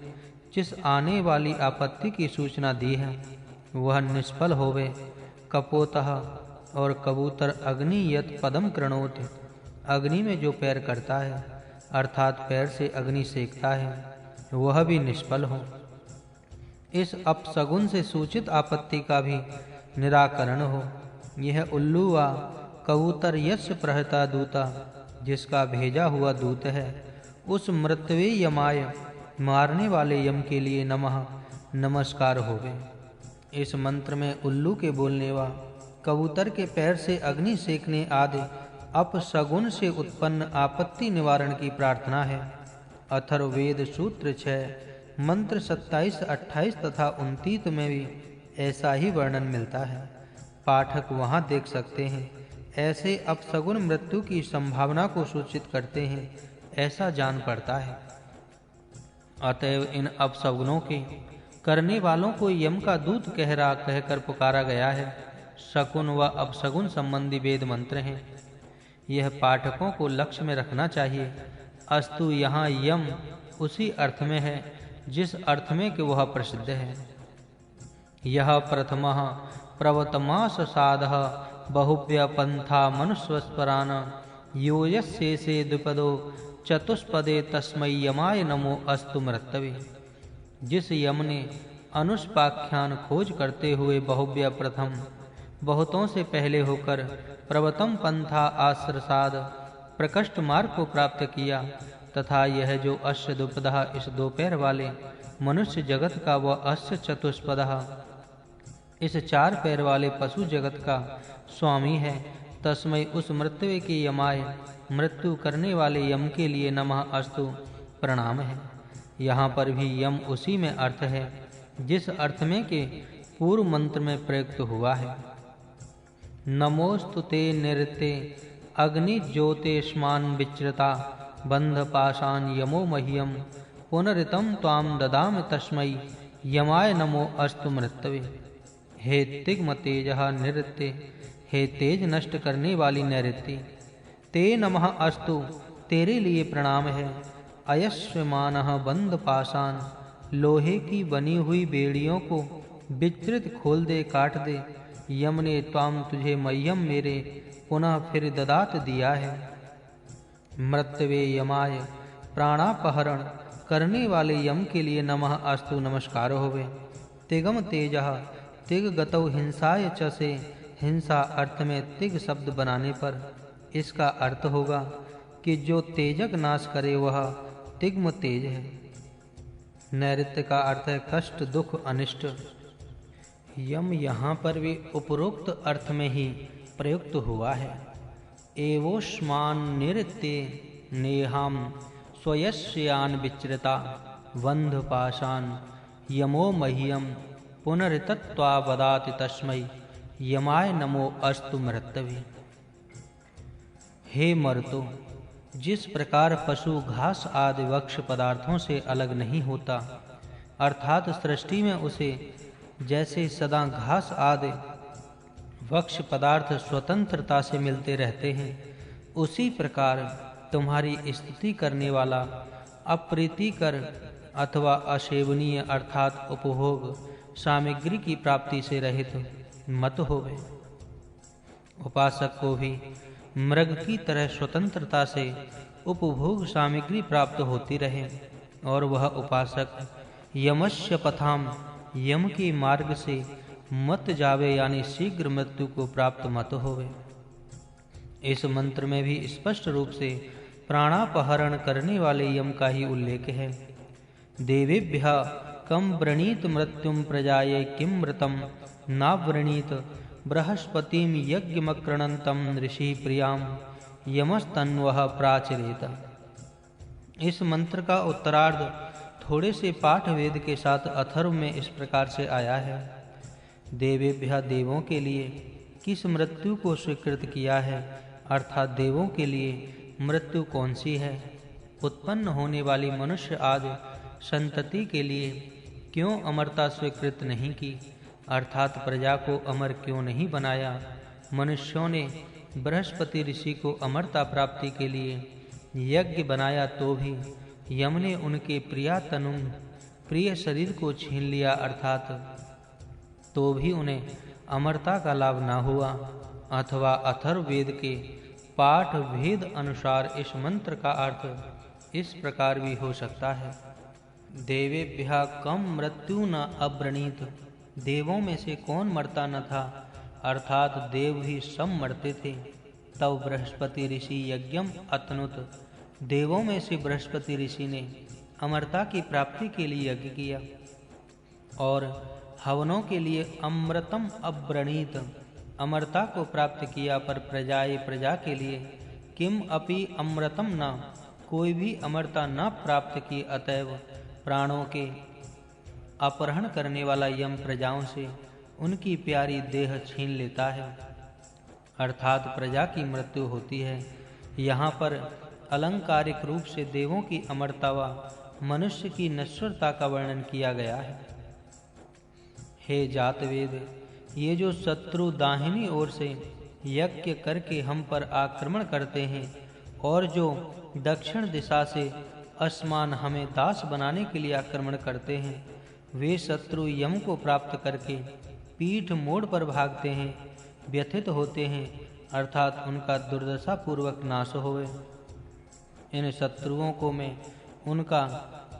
जिस आने वाली आपत्ति की सूचना दी है वह निष्फल होवे। कपोतः और कबूतर अग्नि यत पदम कृणोत, अग्नि में जो पैर करता है अर्थात पैर से अग्नि सेकता है, वह भी निष्फल हो। इस अपशगुन से सूचित आपत्ति का भी निराकरण हो। यह उल्लू व कबूतर यस्य प्रहता दूता, जिसका भेजा हुआ दूत है, उस मृत्युवे यमाय मारने वाले यम के लिए नमः नमस्कार होवे। इस मंत्र में उल्लू के बोलने व कबूतर के पैर से अग्नि सेकने आदि अपशगुन से उत्पन्न आपत्ति निवारण की प्रार्थना है। अथर्ववेद सूत्र 6 मंत्र 27, 28 तथा 29 में भी ऐसा ही वर्णन मिलता है। पाठक वहां देख सकते हैं। ऐसे अपशगुन मृत्यु की संभावना को सूचित करते हैं, ऐसा जान पड़ता है। अतएव इन अपशगुनों के करने वालों को यम का दूत कहकर पुकारा गया है। शकुन व अपशगुन संबंधी वेद मंत्र हैं। यह पाठकों को लक्ष्य में रखना चाहिए। अस्तु यहाँ यम उसी अर्थ में है जिस अर्थ में कि वह प्रसिद्ध है। यह प्रथमः प्रवतमास साधः बहुव्य पंथा मनुष्वस्परान यो यस्येषे द्विपदो चतुष्पदे तस्मै यमाय नमो अस्तु मृतवे। जिस यम ने अनुष्पाख्यान खोज करते हुए बहुव्य प्रथम बहुतों से पहले होकर प्रवतम पंथा आश्रसाद प्रकष्ट मार्ग को प्राप्त किया, तथा यह जो अश्य द्विपदः इस दो पैर वाले मनुष्य जगत का व अश्य चतुष्पदः इस चार पैर वाले पशु जगत का स्वामी है, तस्मै उस मृत्यु के यमाय मृत्यु करने वाले यम के लिए नमः अस्तु प्रणाम है। यहाँ पर भी यम उसी में अर्थ है जिस अर्थ में के पूर्व मंत्र में प्रयुक्त हुआ है। नमोस्तु ते निरते अग्नि ज्योतिष्मान विच्रता बंध पाशान यमो मह्यम पुनरितम त्वाम ददाम तस्मै यमाय नमो अस्तु मृतवे। हे तिग्म तेजः निरते, हे तेज नष्ट करने वाली नैऋत्य, ते नमः अस्तु तेरे लिए प्रणाम है। अयस्यमानः बंध पाषाण, लोहे की बनी हुई बेड़ियों को विस्तृत खोल दे, काट दे। यम ने त्वाम तुझे मह्यम मेरे पुनः फिर ददात दिया है। मृत्यवे यमाय प्राणापहरण करने वाले यम के लिए नमः अस्तु नमस्कार होवे। तिगम तेजः तिगगतौ हिंसाय च से हिंसा अर्थ में तिग शब्द बनाने पर इसका अर्थ होगा कि जो तेजक नाश करे वह तिग्म तेज है। नैऋत्य का अर्थ है कष्ट, दुख, अनिष्ट। यम यहाँ पर भी उपरोक्त अर्थ में ही प्रयुक्त हुआ है। एवोष्मान निरते नेहाम स्वयस्यान विचृता बंध पाशान यमो मह्यम पुनरितत्वा वदाति तस्मै यमाय नमो अस्तु मृतवे। हे मर्तो, जिस प्रकार पशु घास आदि वक्ष पदार्थों से अलग नहीं होता, अर्थात सृष्टि में उसे जैसे सदा घास आदि वक्ष पदार्थ स्वतंत्रता से मिलते रहते हैं, उसी प्रकार तुम्हारी स्तुति करने वाला अप्रीतिकर अथवा असेवनीय अर्थात उपभोग सामग्री की प्राप्ति से रहित मत होवे। उपासक को भी मृग की तरह स्वतंत्रता से उपभोग सामग्री प्राप्त होती रहे और वह उपासक यमस्य पथाम यम के मार्ग से मत जावे, यानी शीघ्र मृत्यु को प्राप्त मत होवे। इस मंत्र में भी स्पष्ट रूप से प्राणापहरण करने वाले यम का ही उल्लेख है। देवेभ्यः कम व्रणीत मृत्युम प्रजाये किम मृतम नाव्रणीत बृहस्पतिम यज्ञमकृणंतम ऋषि प्रियाम यमस्तन्वः प्राचरेत। इस मंत्र का उत्तरार्ध थोड़े से पाठ वेद के साथ अथर्व में इस प्रकार से आया है। देवेभ्यः देवों के लिए किस मृत्यु को स्वीकृत किया है, अर्थात देवों के लिए मृत्यु कौन सी है? उत्पन्न होने वाली मनुष्य आदि संतति के लिए क्यों अमरता स्वीकृत नहीं की, अर्थात प्रजा को अमर क्यों नहीं बनाया? मनुष्यों ने बृहस्पति ऋषि को अमरता प्राप्ति के लिए यज्ञ बनाया तो भी यम ने उनके प्रिय शरीर को छीन लिया, अर्थात तो भी उन्हें अमरता का लाभ न हुआ। अथवा अथर्ववेद के पाठ भेद अनुसार इस मंत्र का अर्थ इस प्रकार भी हो सकता है। देवेभ्यः कम मृत्यु न अव्रणीत, देवों में से कौन मरता न था, अर्थात देव भी सब मरते थे। तब बृहस्पति ऋषि यज्ञम अतनुत, देवों में से बृहस्पति ऋषि ने अमरता की प्राप्ति के लिए यज्ञ किया और हवनों के लिए अमृतम अव्रणीत, अमरता को प्राप्त किया, पर प्रजाए प्रजा के लिए किम अपि अमृतम न, कोई भी अमरता न प्राप्त की। अतएव प्राणों के अपहरण करने वाला यम प्रजाओं से उनकी प्यारी देह छीन लेता है, अर्थात प्रजा की मृत्यु होती है। यहाँ पर अलंकारिक रूप से देवों की अमरता व मनुष्य की नश्वरता का वर्णन किया गया है। हे जातवेद, ये जो शत्रु दाहिनी ओर से यज्ञ करके हम पर आक्रमण करते हैं और जो दक्षिण दिशा से असमान हमें दास बनाने के लिए आक्रमण करते हैं, वे शत्रु यम को प्राप्त करके पीठ मोड़ पर भागते हैं, व्यथित होते हैं, अर्थात उनका दुर्दशा पूर्वक नाश होवे। इन शत्रुओं को मैं उनका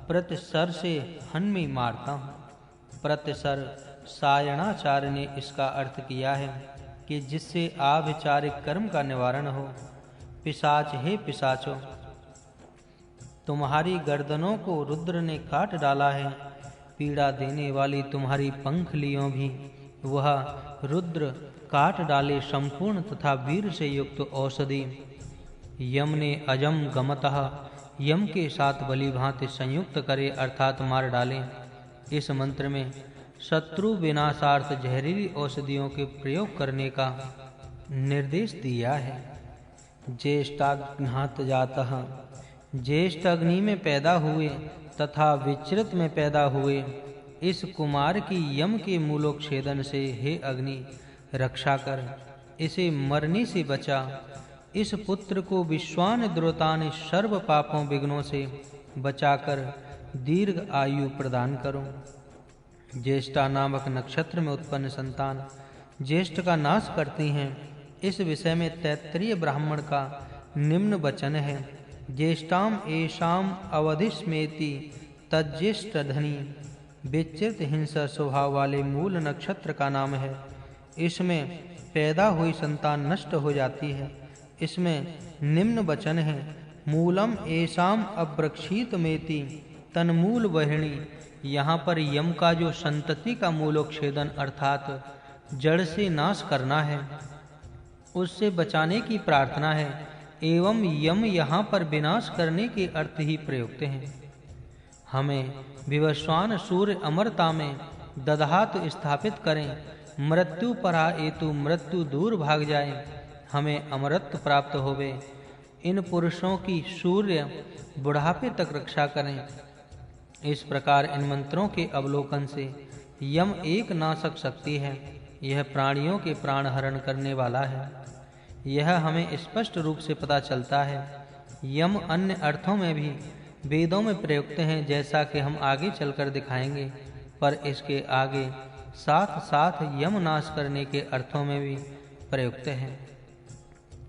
प्रतिसर से हन्मी मारता हूँ। प्रतिसर सायणाचार्य ने इसका अर्थ किया है कि जिससे आभिचारिक कर्म का निवारण हो। पिशाच, हे पिशाचों, तुम्हारी गर्दनों को रुद्र ने काट डाला है। पीड़ा देने वाली तुम्हारी पंखलियों भी वह रुद्र काट डाले। संपूर्ण तथा वीर से युक्त औषधि यम ने अजम गमतः यम के साथ भली भांति संयुक्त करे, अर्थात मार डाले। इस मंत्र में शत्रु विनाशार्थ जहरीली औषधियों के प्रयोग करने का निर्देश दिया है। ज्येष्ठाग्नात जातः, ज्येष्ठ अग्नि में पैदा हुए तथा विचृत में पैदा हुए इस कुमार की यम के मूलोच्छेदन से हे अग्नि रक्षा कर, इसे मरने से बचा। इस पुत्र को विश्वान द्रोतान सर्व पापों विघ्नों से बचाकर दीर्घ आयु प्रदान करो। ज्येष्ठा नामक नक्षत्र में उत्पन्न संतान ज्येष्ठ का नाश करती हैं। इस विषय में तैत्तरीय ब्राह्मण का निम्न वचन है। ज्येष्ठाम एषाम अवधिस्मेति तज्ज्येष्ठ धनी। विचित्र हिंसा स्वभाव वाले मूल नक्षत्र का नाम है। इसमें पैदा हुई संतान नष्ट हो जाती है। इसमें निम्न वचन है, मूलम एषाम अवृक्षित मेति तन्मूल वहिणी। यहाँ पर यम का जो संतति का मूलोच्छेदन अर्थात जड़ से नाश करना है, उससे बचाने की प्रार्थना है। एवं यम यहाँ पर विनाश करने के अर्थ ही प्रयुक्त हैं। हमें विवस्वान सूर्य अमरता में दधात स्थापित करें। मृत्यु परा एतु, मृत्यु दूर भाग जाए, हमें अमरत्व प्राप्त होवे। इन पुरुषों की सूर्य बुढ़ापे तक रक्षा करें। इस प्रकार इन मंत्रों के अवलोकन से यम एक नाशक शक्ति है। यह प्राणियों के प्राण हरण करने वाला है, यह हमें स्पष्ट रूप से पता चलता है। यम अन्य अर्थों में भी वेदों में प्रयुक्त हैं, जैसा कि हम आगे चलकर दिखाएंगे। पर इसके आगे साथ साथ यम नाश करने के अर्थों में भी प्रयुक्त है।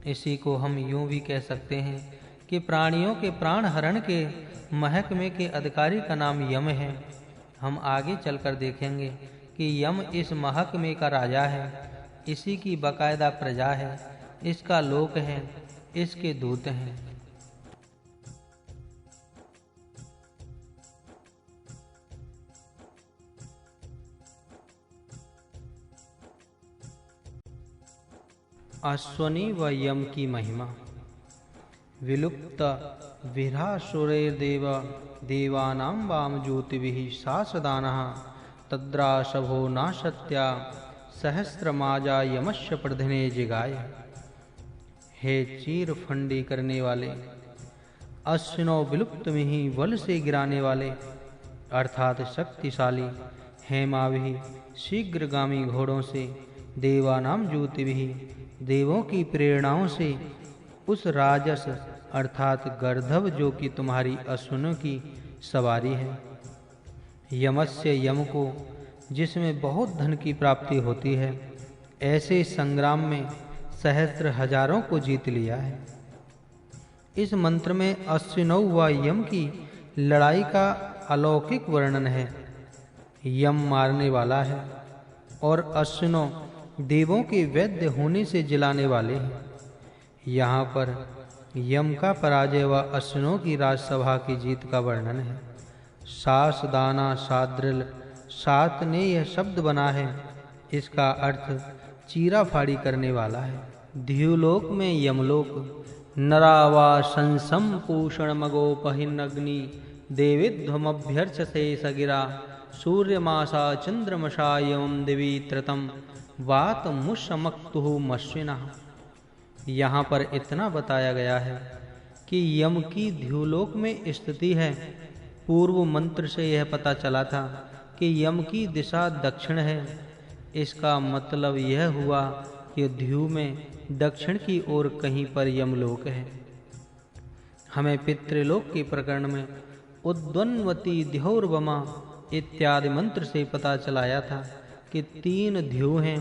इसी को हम यूं भी कह सकते हैं कि प्राणियों के प्राण हरण के महकमे के अधिकारी का नाम यम है। हम आगे चलकर देखेंगे कि यम इस महकमे का राजा है, इसी की बाकायदा प्रजा है, इसका लोक है, इसके दूत हैं। अश्वनी व यम की महिमा। विलुप्त विरासुरेर्देव देवानां वाम ज्योतिभिः सासदानः तद्राशभो नाशत्या सहस्रमाजा यमस्य प्रधिने जिगाय। हे चीर फंडी करने वाले, अश्विनों विलुप्त में ही बल से गिराने वाले अर्थात शक्तिशाली हेमाविहि शीघ्रगामी घोड़ों से, देवानाम ज्योतिभिः देवों की प्रेरणाओं से, उस राजस अर्थात गर्दभ जो कि तुम्हारी अश्विनों की सवारी है। यमस्य यम को जिसमें बहुत धन की प्राप्ति होती है, ऐसे संग्राम में सहस्त्र हजारों को जीत लिया है। इस मंत्र में अश्विनौ व यम की लड़ाई का अलौकिक वर्णन है। यम मारने वाला है और अश्विनों देवों के वैद्य होने से जिलाने वाले हैं। यहाँ पर यम का पराजय व अश्विनों की राजसभा की जीत का वर्णन है। सास दाना साद्रिल सात ने यह शब्द बना है, इसका अर्थ चीरा फाड़ी करने वाला है। द्युलोक में यमलोक, नरावा संसम पूषण मगोपहिन्नग्नि देविध्वमभ्यर्चसे सगिरा सूर्यमासा चंद्रमसा यमं दिवि त्रतम वात मुशमक्तुः मश्विनः। यहाँ पर इतना बताया गया है कि यम की द्युलोक में स्थिति है। पूर्व मंत्र से यह पता चला था कि यम की दिशा दक्षिण है। इसका मतलब यह हुआ कि द्यु में दक्षिण की ओर कहीं पर यमलोक है। हमें पितृलोक के प्रकरण में उद्वन्वती द्यौर्वमा इत्यादि मंत्र से पता चलाया था कि 3 द्यु हैं।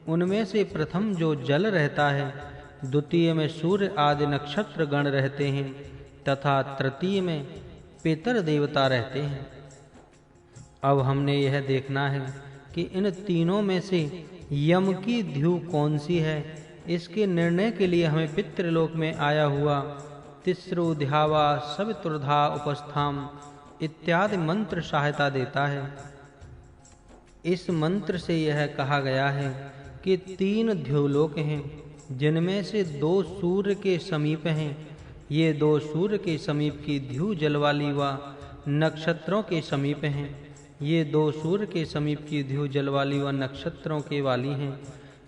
उनमें से प्रथम जो जल रहता है, द्वितीय में सूर्य आदि नक्षत्र गण रहते हैं तथा तृतीय में पितर देवता रहते हैं। अब हमने यह देखना है कि इन तीनों में से यम की द्यु कौन सी है। इसके निर्णय के लिए हमें पितृलोक में आया हुआ तिस्रो ध्यावा सवितुर्धा उपस्थाम इत्यादि मंत्र सहायता देता है। इस मंत्र से यह कहा गया है कि 3 द्युलोक हैं, जिनमें से 2 सूर्य के समीप हैं। ये 2 सूर्य के समीप की द्यु जल वाली व नक्षत्रों के समीप हैं। ये 2 सूर्य के समीप की द्यु जल वाली व नक्षत्रों के वाली हैं।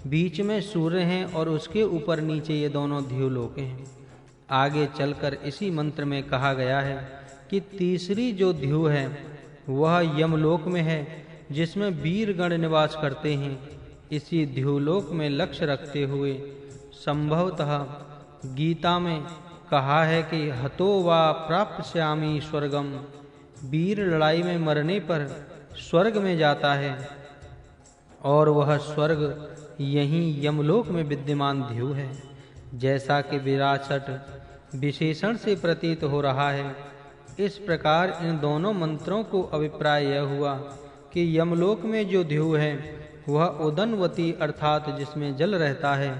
बीच में सूर्य हैं और उसके ऊपर नीचे ये दोनों द्युलोक हैं। आगे चलकर इसी मंत्र में कहा गया है कि तीसरी जो द्यु है वह यमलोक में है, जिसमें वीरगण निवास करते हैं। इसी द्युलोक में लक्ष्य रखते हुए संभवतः गीता में कहा है कि हतो वा प्राप्स्यामि स्वर्गम, वीर लड़ाई में मरने पर स्वर्ग में जाता है और वह स्वर्ग यहीं यमलोक में विद्यमान द्यु है। जैसा कि विरासत विशेषण से प्रतीत हो रहा है, इस प्रकार इन दोनों मंत्रों को अभिप्राय यह हुआ कि यमलोक में जो द्यु है वह उदनवती अर्थात जिसमें जल रहता है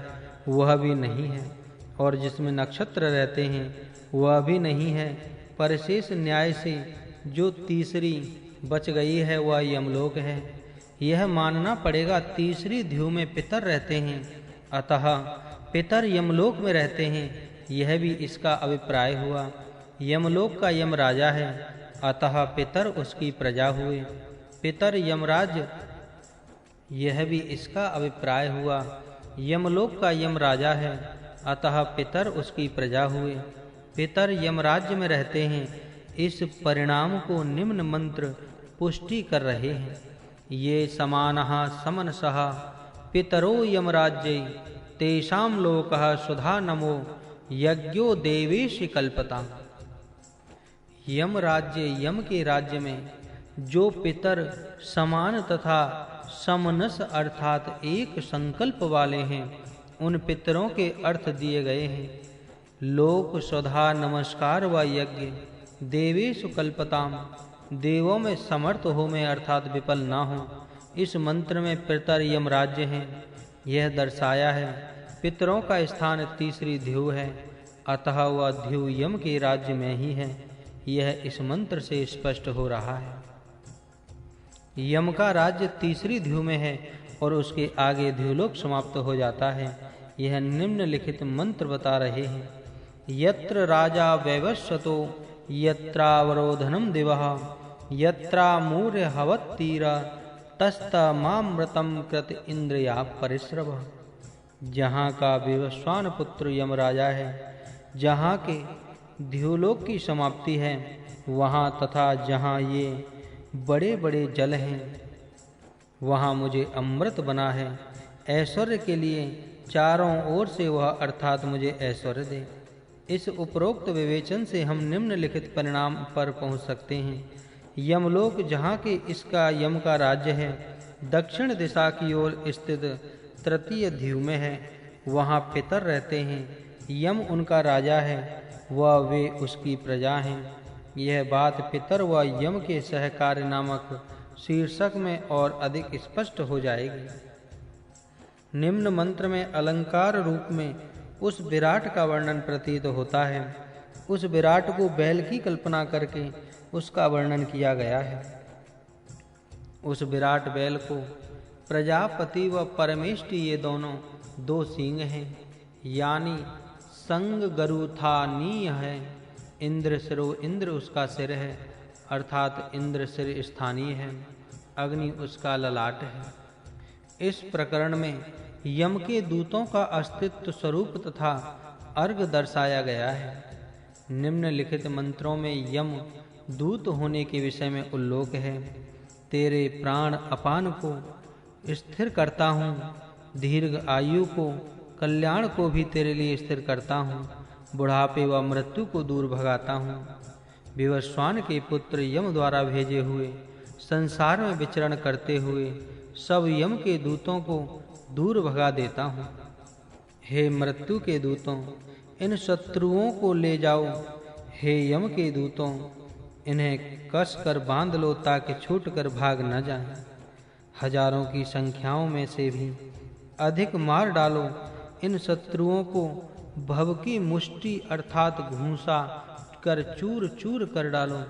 वह भी नहीं है, और जिसमें नक्षत्र रहते हैं वह भी नहीं है। परिशेष न्याय से जो तीसरी बच गई है वह यमलोक है। यह मानना पड़ेगा तीसरी द्यु में पितर रहते हैं, अतः पितर यमलोक में रहते हैं। यह भी इसका अभिप्राय हुआ। यमलोक का यम राजा है, अतः पितर उसकी प्रजा हुए। पितर यमराज, यह भी इसका अभिप्राय हुआ। यमलोक का यम राजा है, अतः पितर उसकी प्रजा हुए। पितर यमराज्य में रहते हैं। इस परिणाम को निम्न मंत्र पुष्टि कर रहे हैं। ये समानः समनसः पितरो यमराज्ये तेषां लोकः सुधा नमो यज्ञो देवेशि कल्पता। यम राज्य, यम के राज्य में जो पितर समान तथा समनस अर्थात एक संकल्प वाले हैं, उन पितरों के अर्थ दिए गए हैं। लोक स्वधा नमस्कार व यज्ञ देवेषु कल्पताम, देवों में समर्थ हो में अर्थात विफल ना हो। इस मंत्र में पितर यम राज्य हैं, यह दर्शाया है। पितरों का स्थान तीसरी ध्यू है, अतः वह ध्यू यम के राज्य में ही है, यह इस मंत्र से स्पष्ट हो रहा है। यम का राज्य तीसरी ध्यू में है और उसके आगे ध्युलोक समाप्त हो जाता है। यह निम्नलिखित मंत्र बता रहे हैं। यत्र राजा वैवस्वतो यत्रावरोधनम दिवः यत्रामूर्य हवत्तीरा तस्तमामृतम कृत इंद्रिया परिश्रव। जहाँ का विवस्वान पुत्र यम राजा है, जहाँ के ध्युलोक की समाप्ति है, वहाँ तथा जहाँ ये बड़े बड़े जल हैं, वहाँ मुझे अमृत बना है। ऐश्वर्य के लिए चारों ओर से वह अर्थात मुझे ऐश्वर्य दे। इस उपरोक्त विवेचन से हम निम्नलिखित परिणाम पर पहुँच सकते हैं। यमलोक जहाँ के इसका यम का राज्य है, दक्षिण दिशा की ओर स्थित तृतीय ध्यू में है, वहाँ पितर रहते हैं। यम उनका राजा है, वह वे उसकी प्रजा हैं। यह बात पितर व यम के सहकार्य नामक शीर्षक में और अधिक स्पष्ट हो जाएगी। निम्न मंत्र में अलंकार रूप में उस विराट का वर्णन प्रतीत होता है। उस विराट को बैल की कल्पना करके उसका वर्णन किया गया है। उस विराट बैल को प्रजापति व परमेष्टि ये दोनों दो सींग हैं, यानी संग गरुथानीय है। इंद्र सिरो, इंद्र उसका सिर है, अर्थात इंद्र सिर स्थानीय है, अग्नि उसका ललाट है। इस प्रकरण में यम के दूतों का अस्तित्व स्वरूप तथा अर्घ दर्शाया गया है। निम्नलिखित मंत्रों में यम दूत होने के विषय में उल्लेख है। तेरे प्राण अपान को स्थिर करता हूँ, दीर्घ आयु को, कल्याण को भी तेरे लिए स्थिर करता हूँ, बुढ़ापे व मृत्यु को दूर भगाता हूँ। विवस्वान के पुत्र यम द्वारा भेजे हुए संसार में विचरण करते हुए सब यम के दूतों को दूर भगा देता हूँ। हे मृत्यु के दूतों, इन शत्रुओं को ले जाओ। हे यम के दूतों, इन्हें कस कर बांध लो ताकि छूट कर भाग न जाएं। हजारों की संख्याओं में से भी अधिक मार डालो। इन शत्रुओं को भव की मुष्टि अर्थात घूंसा कर चूर चूर कर डालो।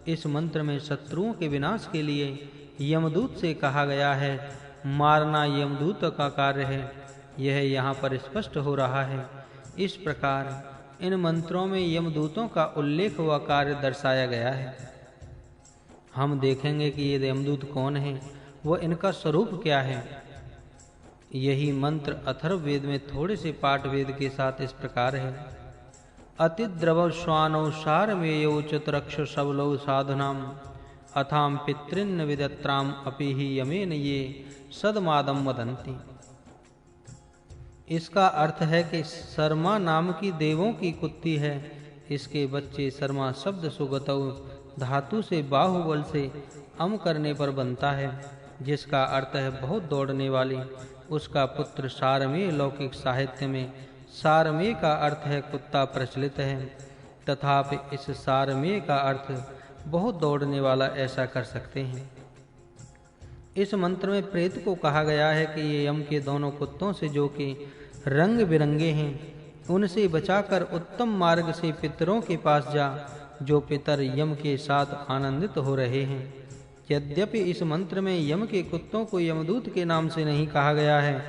इस मंत्र में शत्रुओं के विनाश के लिए यमदूत से कहा गया है। मारना यमदूत का कार्य है, यह यहाँ पर स्पष्ट हो रहा है। इस प्रकार इन मंत्रों में यमदूतों का उल्लेख व कार्य दर्शाया गया है। हम देखेंगे कि ये यमदूत कौन है, वह इनका स्वरूप क्या है। यही मंत्र अथर्ववेद में थोड़े से पाठ वेद के साथ इस प्रकार है। अतिद्रव श्वानौ सारमेयो चतुरक्ष सबलौ साधुनाम अथाम पितृन्न विदत्राम अपि ही यमेन ये सदमादम वदन्ति। इसका अर्थ है कि शर्मा नाम की देवों की कुत्ती है। इसके बच्चे शर्मा शब्द सुगतौ धातु से बाहुबल से अम करने पर बनता है, जिसका अर्थ है बहुत दौड़ने वाली। उसका पुत्र सारमेय लौकिक साहित्य में सारमेय का अर्थ है कुत्ता प्रचलित है, तथापि इस सारमेय का अर्थ बहुत दौड़ने वाला ऐसा कर सकते हैं। इस मंत्र में प्रेत को कहा गया है कि ये यम के दोनों कुत्तों से जो कि रंग बिरंगे हैं, उनसे बचाकर उत्तम मार्ग से पितरों के पास जा, जो पितर यम के साथ आनंदित हो रहे हैं। यद्यपि इस मंत्र में यम के कुत्तों को यमदूत के नाम से नहीं कहा गया है,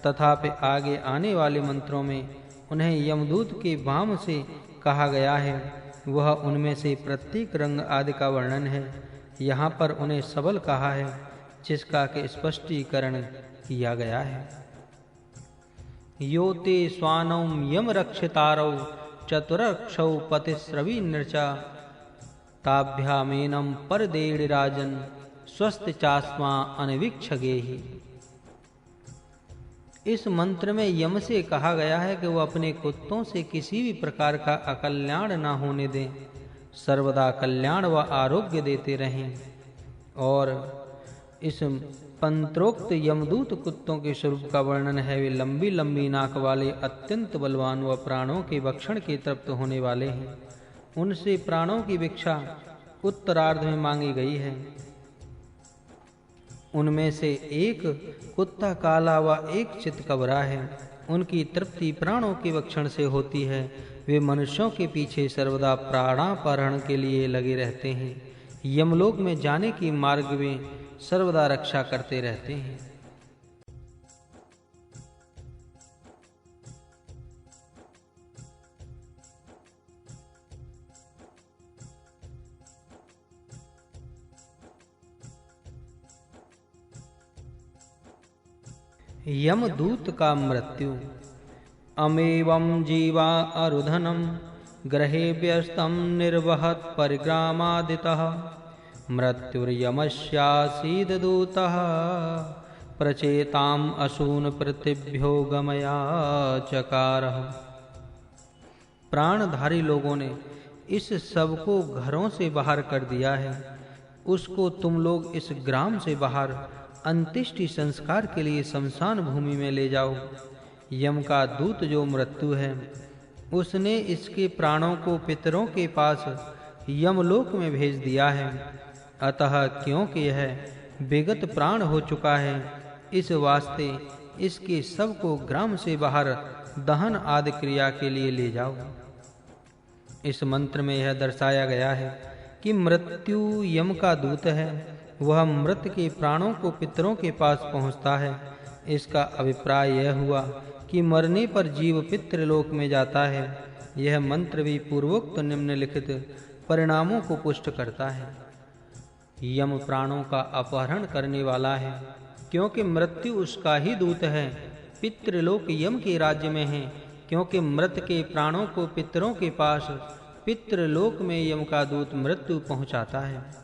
तथापि आगे आने वाले मंत्रों में उन्हें यमदूत के वाम से कहा गया है। वह उनमें से प्रत्येक रंग आदि का वर्णन है। यहाँ पर उन्हें सबल कहा है, जिसका के स्पष्टीकरण किया गया है। योते स्वानौ यम रक्षितारौ चतुरक्षौ पतिस्रवी नृचा ताभ्यामेनम परदेड़िराजन स्वस्ति चास्मा अनवीक्षगेहि। इस मंत्र में यम से कहा गया है कि वह अपने कुत्तों से किसी भी प्रकार का अकल्याण न होने दें, सर्वदा कल्याण व आरोग्य देते रहें और इस पंत्रोक्त यमदूत कुत्तों के स्वरूप का वर्णन है। वे लंबी लंबी नाक वाले, अत्यंत बलवान व प्राणों के भक्षण के तृप्त होने वाले हैं। उनसे प्राणों की भिक्षा उत्तरार्ध में मांगी गई है। उनमें से एक कुत्ता काला व एक चितकबरा है। उनकी तृप्ति प्राणों के भक्षण से होती है। वे मनुष्यों के पीछे सर्वदा प्राणापहरण के लिए लगे रहते हैं। यमलोक में जाने की मार्ग में सर्वदा रक्षा करते रहते हैं। यमदूत का मृत्यु। अमेवं जीवा अरुधनम ग्रहे व्यस्तं निर्वहत परिग्रामादितः मृत्युर्यमस्यासीद दूतः प्रचेताम असून पृथिभ्यो गमया चकारः। प्राणधारी लोगों ने इस सब को घरों से बाहर कर दिया है। उसको तुम लोग इस ग्राम से बाहर अंत्येष्टि संस्कार के लिए शमशान भूमि में ले जाओ। यम का दूत जो मृत्यु है, उसने इसके प्राणों को पितरों के पास यमलोक में भेज दिया है। अतः क्योंकि यह विगत प्राण हो चुका है, इस वास्ते इसके सब को ग्राम से बाहर दहन आदि क्रिया के लिए ले जाओ। इस मंत्र में यह दर्शाया गया है कि मृत्यु यम का दूत है। वह मृत के प्राणों को पितरों के पास पहुंचता है। इसका अभिप्राय यह हुआ कि मरने पर जीव पितृलोक में जाता है। यह मंत्र भी पूर्वोक्त निम्नलिखित परिणामों को पुष्ट करता है। यम प्राणों का अपहरण करने वाला है, क्योंकि मृत्यु उसका ही दूत है। पितृलोक यम के राज्य में है, क्योंकि मृत के प्राणों को पितरों के पास पितृलोक में यम का दूत मृत्यु पहुंचाता है।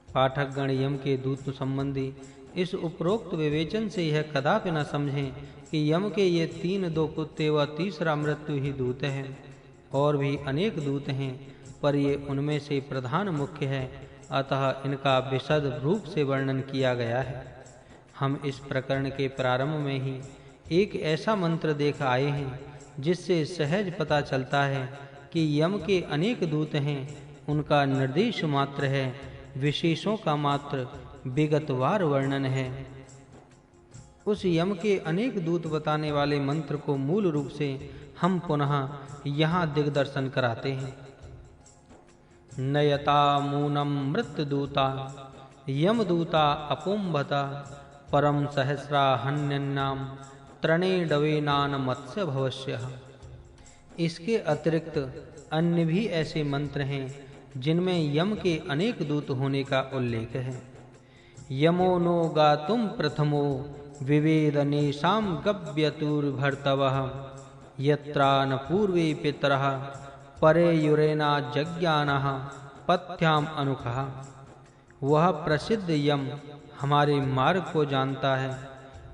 पाठकगण यम के दूत संबंधी इस उपरोक्त विवेचन से यह कदापि न समझें कि यम के ये 3 कुत्ते व तीसरा मृत्यु ही दूत हैं। और भी अनेक दूत हैं, पर ये उनमें से प्रधान मुख्य है। अतः इनका विशद रूप से वर्णन किया गया है। हम इस प्रकरण के प्रारंभ में ही एक ऐसा मंत्र देख आए हैं, जिससे सहज पता चलता है कि यम के अनेक दूत हैं। उनका निर्देश मात्र है, विशेषों का मात्र विगतवार वर्णन है। उस यम के अनेक दूत बताने वाले मंत्र को मूल रूप से हम पुनः यहाँ दिग्दर्शन कराते हैं। नयता मूनम मृत्युदूता यमदूता अपुम्भता परम सहस्रा हन्यन्नाम त्रणे डवेनान मत्स्य भवस्यः। इसके अतिरिक्त अन्य भी ऐसे मंत्र हैं जिनमें यम के अनेक दूत होने का उल्लेख है। यमो नो गातुम प्रथमो विवेदनेशाम गव्यतुर्भर्तवः यत्रान पूर्वे पितरः परे युरेना जज्ञानः पथ्याम अनुखः। वह प्रसिद्ध यम हमारे मार्ग को जानता है।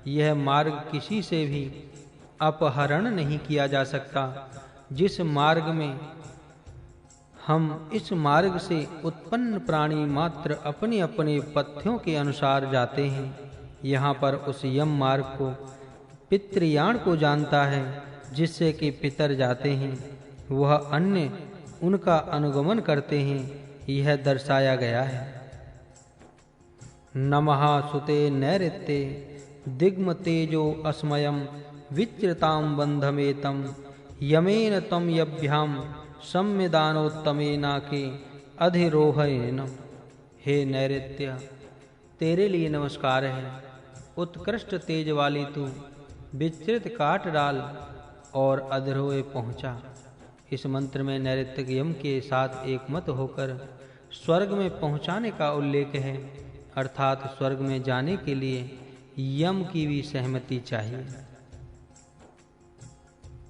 यह मार्ग किसी से भी अपहरण नहीं किया जा सकता। जिस मार्ग में हम इस मार्ग से उत्पन्न प्राणी मात्र अपने अपने पथ्यों के अनुसार जाते हैं, यहाँ पर उस यम मार्ग को पितृयाण को जानता है, जिससे कि पितर जाते हैं। वह अन्य उनका अनुगमन करते हैं, यह दर्शाया गया है। नमः सुते नैऋत्ये दिग्म तेजो अस्मयम विच्रताम बंधमेतम यमेन तम यभ्याम संविदानोत्तमेनाके अधिरोहयेन। हे नैऋत्य, तेरे लिए नमस्कार है। उत्कृष्ट तेज वाली तू विच्रित काट डाल और अधिरोहे पहुंचा। इस मंत्र में नैऋत्य यम के साथ एकमत होकर स्वर्ग में पहुंचाने का उल्लेख है, अर्थात स्वर्ग में जाने के लिए यम की भी सहमति चाहिए।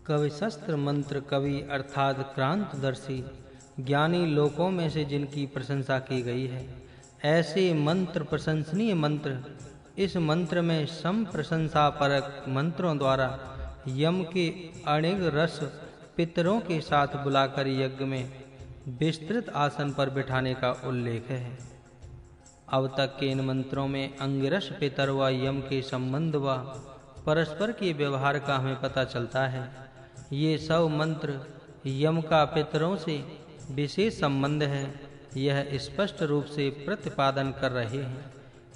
कवि शस्त्र मंत्र कवि अर्थात क्रांतदर्शी ज्ञानी लोकों में से जिनकी प्रशंसा की गई है, ऐसे मंत्र प्रशंसनीय मंत्र इस मंत्र में सम प्रशंसा परक मंत्रों द्वारा यम के अणिग रस पितरों के साथ बुलाकर यज्ञ में विस्तृत आसन पर बिठाने का उल्लेख है। अब तक के इन मंत्रों में अंगिरस पितर व यम के संबंध व परस्पर के व्यवहार का हमें पता चलता है। ये सब मंत्र यम का पितरों से विशेष संबंध है, यह स्पष्ट रूप से प्रतिपादन कर रहे हैं।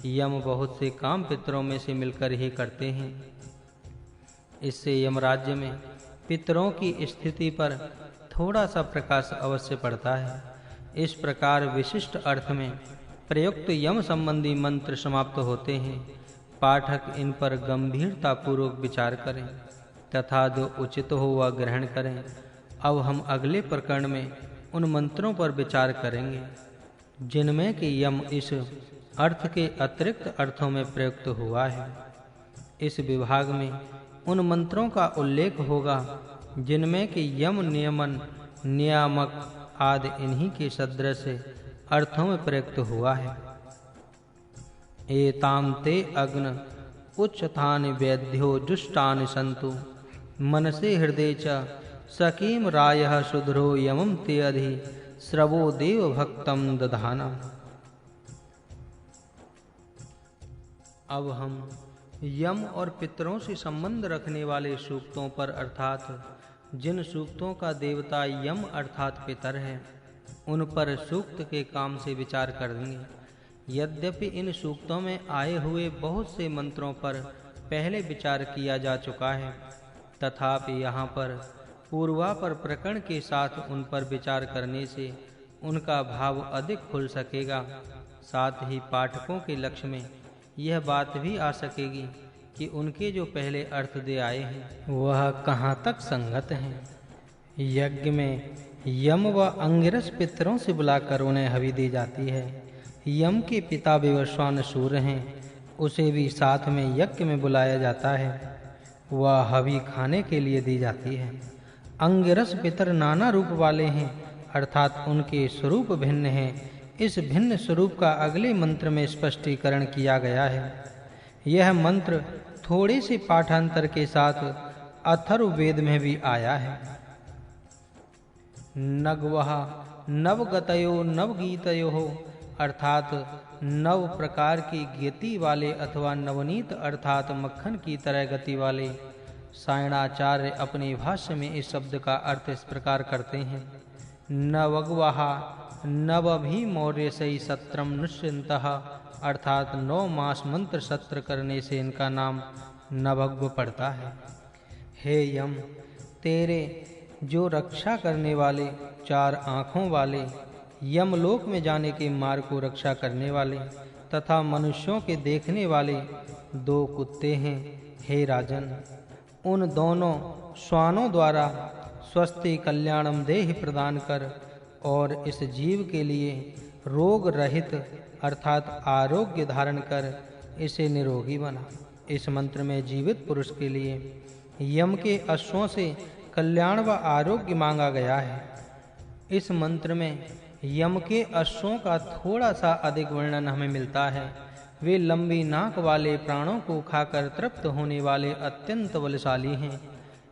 यम बहुत से काम पितरों में से मिलकर ही करते हैं। इससे यम राज्य में पितरों की स्थिति पर थोड़ा सा प्रकाश अवश्य पड़ता है। इस प्रकार विशिष्ट अर्थ में प्रयुक्त यम संबंधी मंत्र समाप्त होते हैं। पाठक इन पर गंभीरता पूर्वक विचार करें तथा जो उचित हो वह ग्रहण करें। अब हम अगले प्रकरण में उन मंत्रों पर विचार करेंगे जिनमें कि यम इस अर्थ के अतिरिक्त अर्थों में प्रयुक्त हुआ है। इस विभाग में उन मंत्रों का उल्लेख होगा जिनमें कि यम, नियमन, नियामक आदि इन्हीं के सदृश अर्थों में प्रयुक्त हुआ है। एताम ते अग्न उच्चतान वैद्यो जुष्टान सन्तु मनसे हृदय च सकीम रायः सुधरो यमं ते अधि श्रवो देव भक्तम दधाना। अब हम यम और पितरों से संबंध रखने वाले सूक्तों पर अर्थात जिन सूक्तों का देवता यम अर्थात पितर है उन पर सूक्त के काम से विचार करेंगे। यद्यपि इन सूक्तों में आए हुए बहुत से मंत्रों पर पहले विचार किया जा चुका है, तथापि यहाँ पर पूर्वापर प्रकरण के साथ उन पर विचार करने से उनका भाव अधिक खुल सकेगा। साथ ही पाठकों के लक्ष्य में यह बात भी आ सकेगी कि उनके जो पहले अर्थ दे आए हैं वह कहाँ तक संगत हैं। यज्ञ में यम व अंगिरस पितरों से बुलाकर उन्हें हवि दी जाती है। यम के पिता विवस्वान सूर्य हैं, उसे भी साथ में यज्ञ में बुलाया जाता है, वह हवि खाने के लिए दी जाती है। अंगिरस पितर नाना रूप वाले हैं, अर्थात उनके स्वरूप भिन्न हैं। इस भिन्न स्वरूप का अगले मंत्र में स्पष्टीकरण किया गया है। यह मंत्र थोड़े से पाठांतर के साथ अथर्ववेद में भी आया है। नगवः नवगतयो नवगीतयो अर्थात नव प्रकार की गति वाले अथवा नवनीत अर्थात मक्खन की तरह गति वाले। सायणाचार्य अपने भाष्य में इस शब्द का अर्थ इस प्रकार करते हैं। नवगवः नवभि मौर्य सई सत्रम नुष्यन्तः अर्थात 9 मास मंत्र सत्र करने से इनका नाम नवग्व पड़ता है। हे यम, तेरे जो रक्षा करने वाले 4 आँखों वाले, यमलोक में जाने के मार्ग को रक्षा करने वाले तथा मनुष्यों के देखने वाले 2 कुत्ते हैं। हे राजन, उन दोनों श्वानों द्वारा स्वस्ति कल्याणम देहि प्रदान कर और इस जीव के लिए रोग रहित अर्थात आरोग्य धारण कर इसे निरोगी बना। इस मंत्र में जीवित पुरुष के लिए यम के अश्वों से कल्याण व आरोग्य मांगा गया है। इस मंत्र में यम के अश्वों का थोड़ा सा अधिक वर्णन हमें मिलता है। वे लंबी नाक वाले प्राणों को खाकर तृप्त होने वाले अत्यंत बलशाली हैं।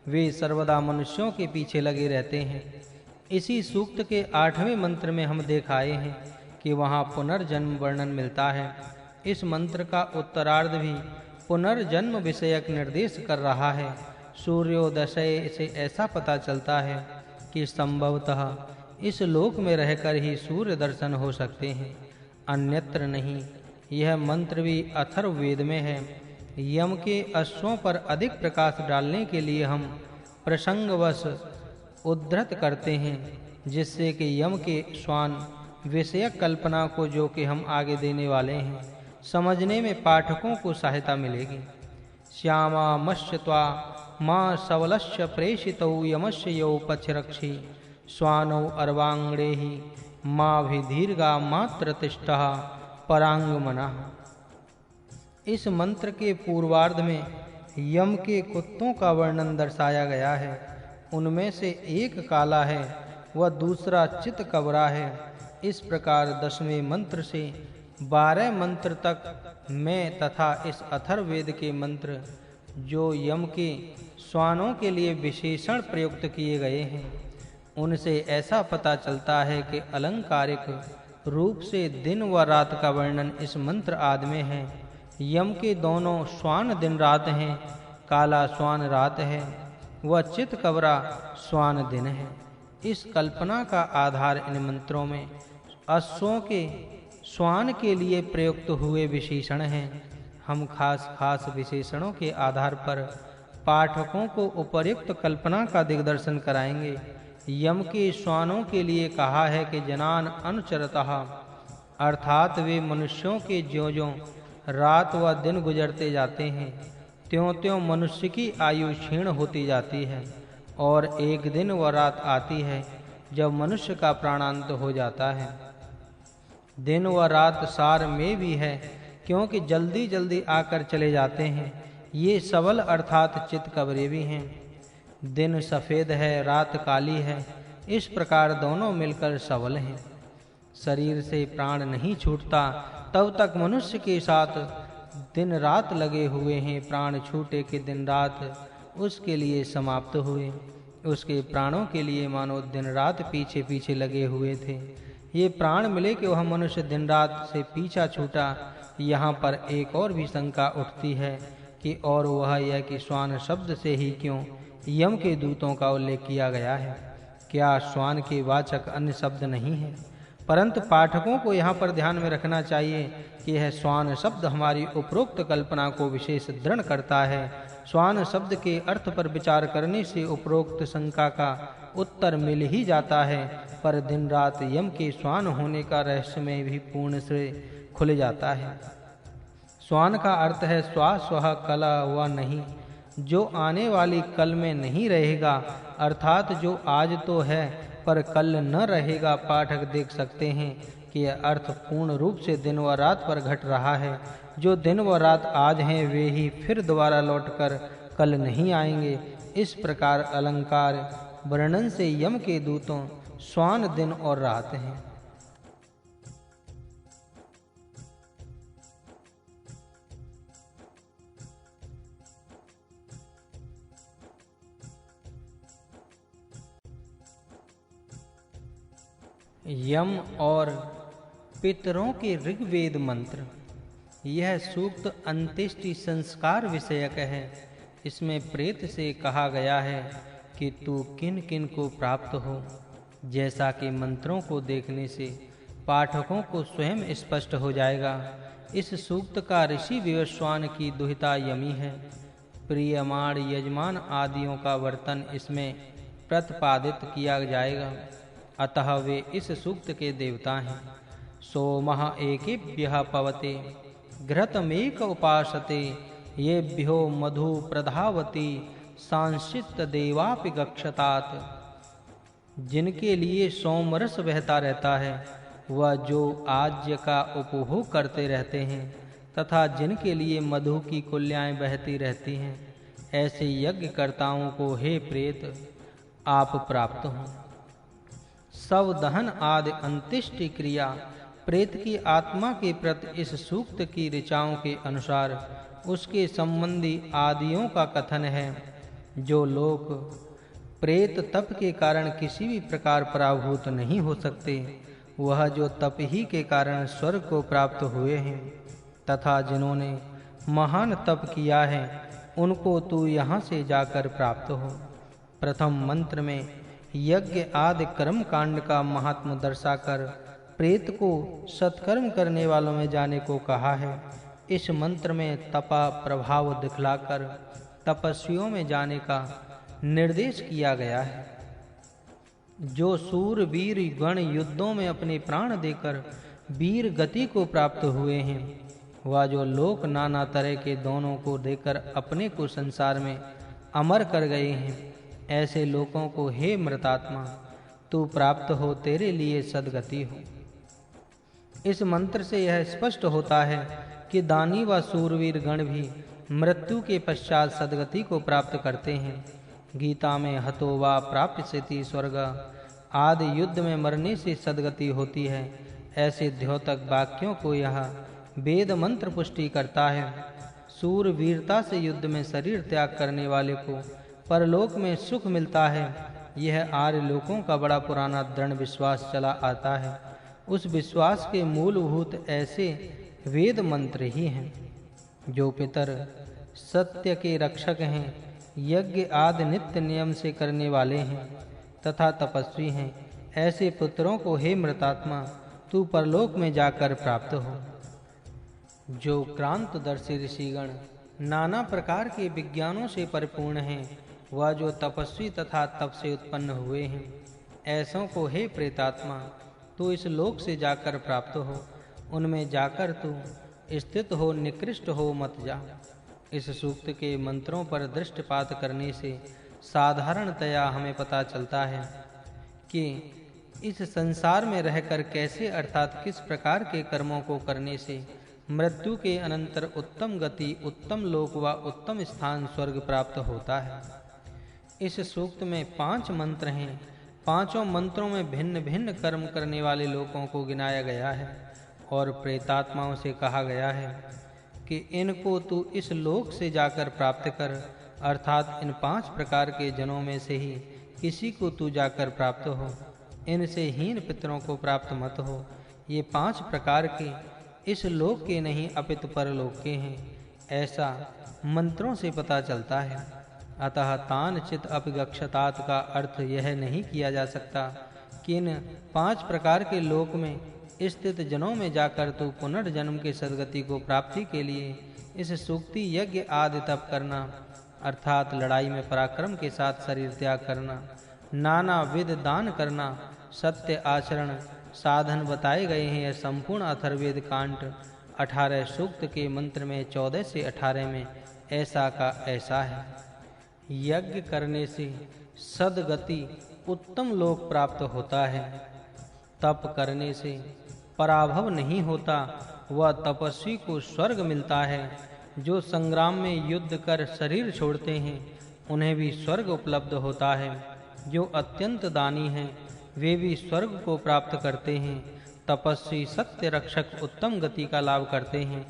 वे सर्वदा मनुष्यों के पीछे लगे रहते हैं। इसी सूक्त के 8वें मंत्र में हम देख आए हैं कि वहाँ पुनर्जन्म वर्णन मिलता है। इस मंत्र का उत्तरार्ध भी पुनर्जन्म विषयक निर्देश कर रहा है। सूर्योदय से ऐसा पता चलता है कि संभवतः इस लोक में रहकर ही सूर्य दर्शन हो सकते हैं, अन्यत्र नहीं। यह मंत्र भी अथर्ववेद में है। यम के अश्वों पर अधिक प्रकाश डालने के लिए हम प्रसंगवश उद्धृत करते हैं, जिससे कि यम के श्वान विषयक कल्पना को जो कि हम आगे देने वाले हैं समझने में पाठकों को सहायता मिलेगी। श्यामा मश्यत्वा मां सवलस्य प्रेषितौ यमस्य यौ पक्षरक्षी श्वानौ अर्वांगड़ेहि मां भी दीर्घा मात्र तिष्ठः परांगमनः। इस मंत्र के पूर्वार्ध में यम के कुत्तों का वर्णन दर्शाया गया है। उनमें से एक काला है व दूसरा चितकबरा है। इस प्रकार 10वें मंत्र से 12 मंत्र तक में तथा इस अथर्ववेद के मंत्र जो यम के श्वानों के लिए विशेषण प्रयुक्त किए गए हैं, उनसे ऐसा पता चलता है कि अलंकारिक रूप से दिन व रात का वर्णन इस मंत्र आदि में है। यम के दोनों श्वान दिन रात हैं, काला श्वान रात है व चितकबरा श्वान दिन है। इस कल्पना का आधार इन मंत्रों में अश्वों के श्वान के लिए प्रयुक्त हुए विशेषण हैं। हम खास विशेषणों के आधार पर पाठकों को उपर्युक्त कल्पना का दिग्दर्शन कराएंगे। यम के श्वानों के लिए कहा है कि जनान अनुचरतः, अर्थात वे मनुष्यों के ज्यों-ज्यों रात व दिन गुजरते जाते हैं, त्यों-त्यों मनुष्य की आयु क्षीण होती जाती है और एक दिन व रात आती है जब मनुष्य का प्राणांत हो जाता है। दिन व रात सार में भी है, क्योंकि जल्दी-जल्दी आकर चले जाते हैं। ये सबल अर्थात चितकबरे भी हैं। दिन सफेद है, रात काली है, इस प्रकार दोनों मिलकर सबल हैं। शरीर से प्राण नहीं छूटता, तब तक मनुष्य के साथ दिन रात लगे हुए हैं। प्राण छूटे कि दिन रात उसके लिए समाप्त हुए। उसके प्राणों के लिए मानो दिन रात पीछे पीछे लगे हुए थे। ये प्राण मिले कि वह मनुष्य दिन रात से पीछा छूटा। यहाँ पर एक और भी शंका उठती है कि और वह यह कि श्वान शब्द से ही क्यों यम के दूतों का उल्लेख किया गया है? क्या श्वान के वाचक अन्य शब्द नहीं है? परंतु पाठकों को यहाँ पर ध्यान में रखना चाहिए कि यह श्वान शब्द हमारी उपरोक्त कल्पना को विशेष दृढ़ करता है। श्वान शब्द के अर्थ पर विचार करने से उपरोक्त शंका का उत्तर मिल ही जाता है, पर दिन रात यम के श्वान होने का रहस्य में भी पूर्ण से खुल जाता है। श्वान का अर्थ है स्वा स्वः कला व नहीं, जो आने वाली कल में नहीं रहेगा, अर्थात जो आज तो है पर कल न रहेगा। पाठक देख सकते हैं कि यह अर्थ पूर्ण रूप से दिन व रात पर घट रहा है। जो दिन व रात आज हैं वे ही फिर दोबारा लौटकर कल नहीं आएंगे। इस प्रकार अलंकार वर्णन से यम के दूतों श्वान दिन और रात हैं। यम और पितरों के ऋग्वेद मंत्र। यह सूक्त अंत्येष्टि संस्कार विषयक है। इसमें प्रेत से कहा गया है कि तू किन किन को प्राप्त हो, जैसा कि मंत्रों को देखने से पाठकों को स्वयं स्पष्ट हो जाएगा। इस सूक्त का ऋषि विवस्वान की दुहिता यमी है। प्रियमाण यजमान आदियों का वर्तन इसमें प्रतिपादित किया जाएगा। अतः वे इस सूक्त के देवता हैं। सोमः एकेभ्यः पवते घृतमेक उपासते येभ्यो मधु प्रधावती सांसित देवापि गक्षतात। जिनके लिए सोमरस बहता रहता है वह जो आज्य का उपभोग करते रहते हैं, तथा जिनके लिए मधु की कुल्याएं बहती रहती हैं, ऐसे यज्ञकर्ताओं को हे प्रेत आप प्राप्त हों। शव दहन आदि अंत्येष्टि क्रिया प्रेत की आत्मा के प्रति इस सूक्त की ऋचाओं के अनुसार उसके संबंधी आदियों का कथन है। जो लोग प्रेत तप के कारण किसी भी प्रकार पराभूत नहीं हो सकते, वह जो तप ही के कारण स्वर्ग को प्राप्त हुए हैं, तथा जिन्होंने महान तप किया है उनको तू यहाँ से जाकर प्राप्त हो। प्रथम मंत्र में यज्ञ आदि कर्म कांड का महात्म दर्शाकर प्रेत को सत्कर्म करने वालों में जाने को कहा है। इस मंत्र में तपा प्रभाव दिखलाकर तपस्वियों में जाने का निर्देश किया गया है। जो सूर वीर गण युद्धों में अपने प्राण देकर वीर गति को प्राप्त हुए हैं, वह जो लोक नाना तरह के दोनों को देकर अपने को संसार में अमर कर गए हैं, ऐसे लोगों को हे मृतात्मा तू प्राप्त हो, तेरे लिए सद्गति हो। इस मंत्र से यह स्पष्ट होता है कि दानी व सूरवीर गण भी मृत्यु के पश्चात सद्गति को प्राप्त करते हैं। गीता में हतो वा प्राप्स्यति स्वर्ग आदि युद्ध में मरने से सद्गति होती है। ऐसे द्योतक वाक्यों को यह वेद मंत्र पुष्टि करता है। सूरवीरता से युद्ध में शरीर त्याग करने वाले को परलोक में सुख मिलता है। यह आर्य लोकों का बड़ा पुराना दृढ़ विश्वास चला आता है। उस विश्वास के मूलभूत ऐसे वेद मंत्र ही हैं। जो पितर सत्य के रक्षक हैं, यज्ञ आदि नित्य नियम से करने वाले हैं तथा तपस्वी हैं, ऐसे पुत्रों को हे मृतात्मा तू परलोक में जाकर प्राप्त हो। जो क्रांतदर्शी ऋषिगण नाना प्रकार के विज्ञानों से परिपूर्ण हैं, वह जो तपस्वी तथा तप से उत्पन्न हुए हैं, ऐसों को हे प्रेतात्मा तू इस लोक से जाकर प्राप्त हो। उनमें जाकर तू स्थित हो, निकृष्ट हो मत जा। इस सूक्त के मंत्रों पर दृष्टिपात करने से साधारणतया हमें पता चलता है कि इस संसार में रहकर कैसे अर्थात किस प्रकार के कर्मों को करने से मृत्यु के अनंतर उत्तम गति, उत्तम लोक व उत्तम स्थान स्वर्ग प्राप्त होता है। इस सूक्त में 5 मंत्र हैं। पांचों मंत्रों में भिन्न भिन्न कर्म करने वाले लोगों को गिनाया गया है और प्रेतात्माओं से कहा गया है कि इनको तू इस लोक से जाकर प्राप्त कर, अर्थात इन 5 प्रकार के जनों में से ही किसी को तू जाकर प्राप्त हो। इनसे हीन पितरों को प्राप्त मत हो। ये 5 प्रकार के इस लोक के नहीं अपितु परलोक के हैं, ऐसा मंत्रों से पता चलता है। अतः तान चित अपिगक्षतात का अर्थ यह नहीं किया जा सकता कि इन 5 प्रकार के लोक में स्थित जनों में जाकर तू पुनर्जन्म के सद्गति को प्राप्ति के लिए इस सूक्ति यज्ञ आदि तप करना, अर्थात लड़ाई में पराक्रम के साथ शरीर त्याग करना, नाना विध दान करना, सत्य आचरण साधन बताए गए हैं। यह संपूर्ण अथर्ववेद कांड 18 सूक्त के मंत्र में 14 से 18 में ऐसा का ऐसा है। यज्ञ करने से सद्गति उत्तम लोक प्राप्त होता है। तप करने से पराभव नहीं होता, वह तपस्वी को स्वर्ग मिलता है। जो संग्राम में युद्ध कर शरीर छोड़ते हैं, उन्हें भी स्वर्ग उपलब्ध होता है। जो अत्यंत दानी हैं, वे भी स्वर्ग को प्राप्त करते हैं। तपस्वी सत्य रक्षक उत्तम गति का लाभ करते हैं।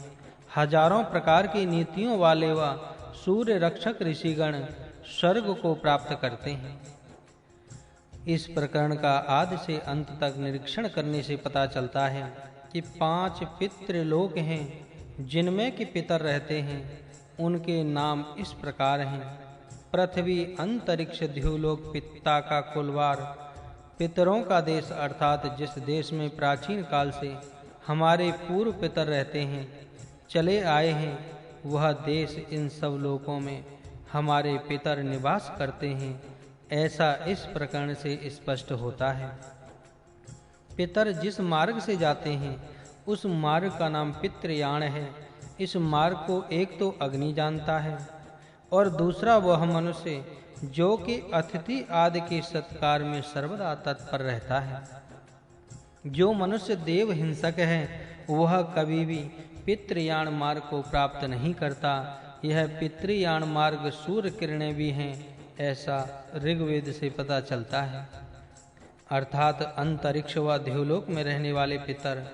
हजारों प्रकार की नीतियों वाले व सूर्य रक्षक ऋषिगण स्वर्ग को प्राप्त करते हैं। इस प्रकरण का आदि से अंत तक निरीक्षण करने से पता चलता है कि 5 पितृलोक हैं जिनमें कि पितर रहते हैं। उनके नाम इस प्रकार हैं: पृथ्वी, अंतरिक्ष, द्युलोक, पिता का कुलवार। पितरों का देश अर्थात जिस देश में प्राचीन काल से हमारे पूर्व पितर रहते हैं, चले आए हैं, वह देश इन सब लोकों में हमारे पितर निवास करते हैं, ऐसा इस प्रकरण से स्पष्ट होता है। पितर जिस मार्ग से जाते हैं, उस मार्ग का नाम पितृयान है। इस मार्ग को एक तो अग्नि जानता है और दूसरा वह मनुष्य जो कि अतिथि आदि के सत्कार में सर्वदा तत्पर रहता है। जो मनुष्य देव हिंसक है, वह कभी भी पितृयान मार्ग को प्राप्त नहीं करता। यह पितृयान मार्ग सूर्य किरणें भी हैं, ऐसा ऋग्वेद से पता चलता है। अर्थात अंतरिक्ष व द्युलोक में रहने वाले पितर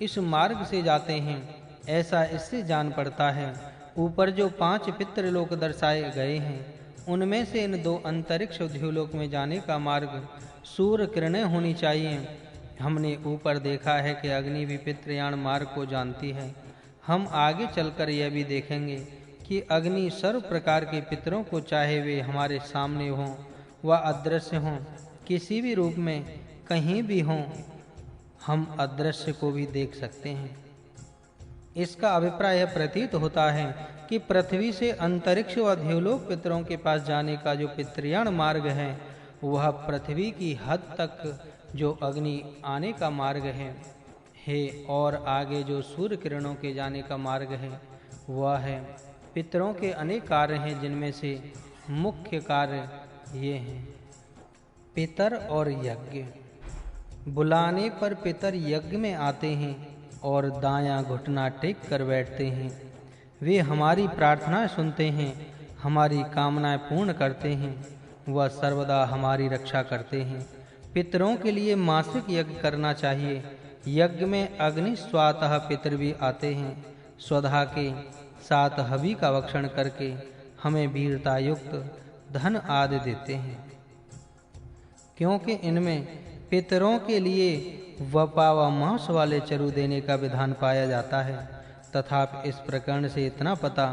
इस मार्ग से जाते हैं, ऐसा इससे जान पड़ता है। ऊपर जो 5 पितृलोक दर्शाए गए हैं, उनमें से इन 2 अंतरिक्ष और द्युलोक में जाने का मार्ग सूर्य किरणें होनी चाहिए। हमने ऊपर देखा है कि अग्नि भी पितृयान मार्ग को जानती है। हम आगे चलकर यह भी देखेंगे कि अग्नि सर्व प्रकार के पितरों को, चाहे वे हमारे सामने हों व अदृश्य हों, किसी भी रूप में कहीं भी हों, हम अदृश्य को भी देख सकते हैं। इसका अभिप्राय यह प्रतीत होता है कि पृथ्वी से अंतरिक्ष व द्युलोक पितरों के पास जाने का जो पितृयान मार्ग है, वह पृथ्वी की हद तक जो अग्नि आने का मार्ग है और आगे जो सूर्य किरणों के जाने का मार्ग है, वह है। पितरों के अनेक कार्य हैं, जिनमें से मुख्य कार्य ये हैं: पितर और यज्ञ। बुलाने पर पितर यज्ञ में आते हैं और दायां घुटना टेक कर बैठते हैं। वे हमारी प्रार्थनाएं सुनते हैं, हमारी कामनाएं पूर्ण करते हैं, वह सर्वदा हमारी रक्षा करते हैं। पितरों के लिए मासिक यज्ञ करना चाहिए। यज्ञ में अग्नि स्वतः पितर भी आते हैं, स्वधा के साथ हवि का भक्षण करके हमें वीरता युक्त धन आदि देते हैं, क्योंकि इनमें पितरों के लिए वपा व मांस वाले चरु देने का विधान पाया जाता है। तथापि इस प्रकरण से इतना पता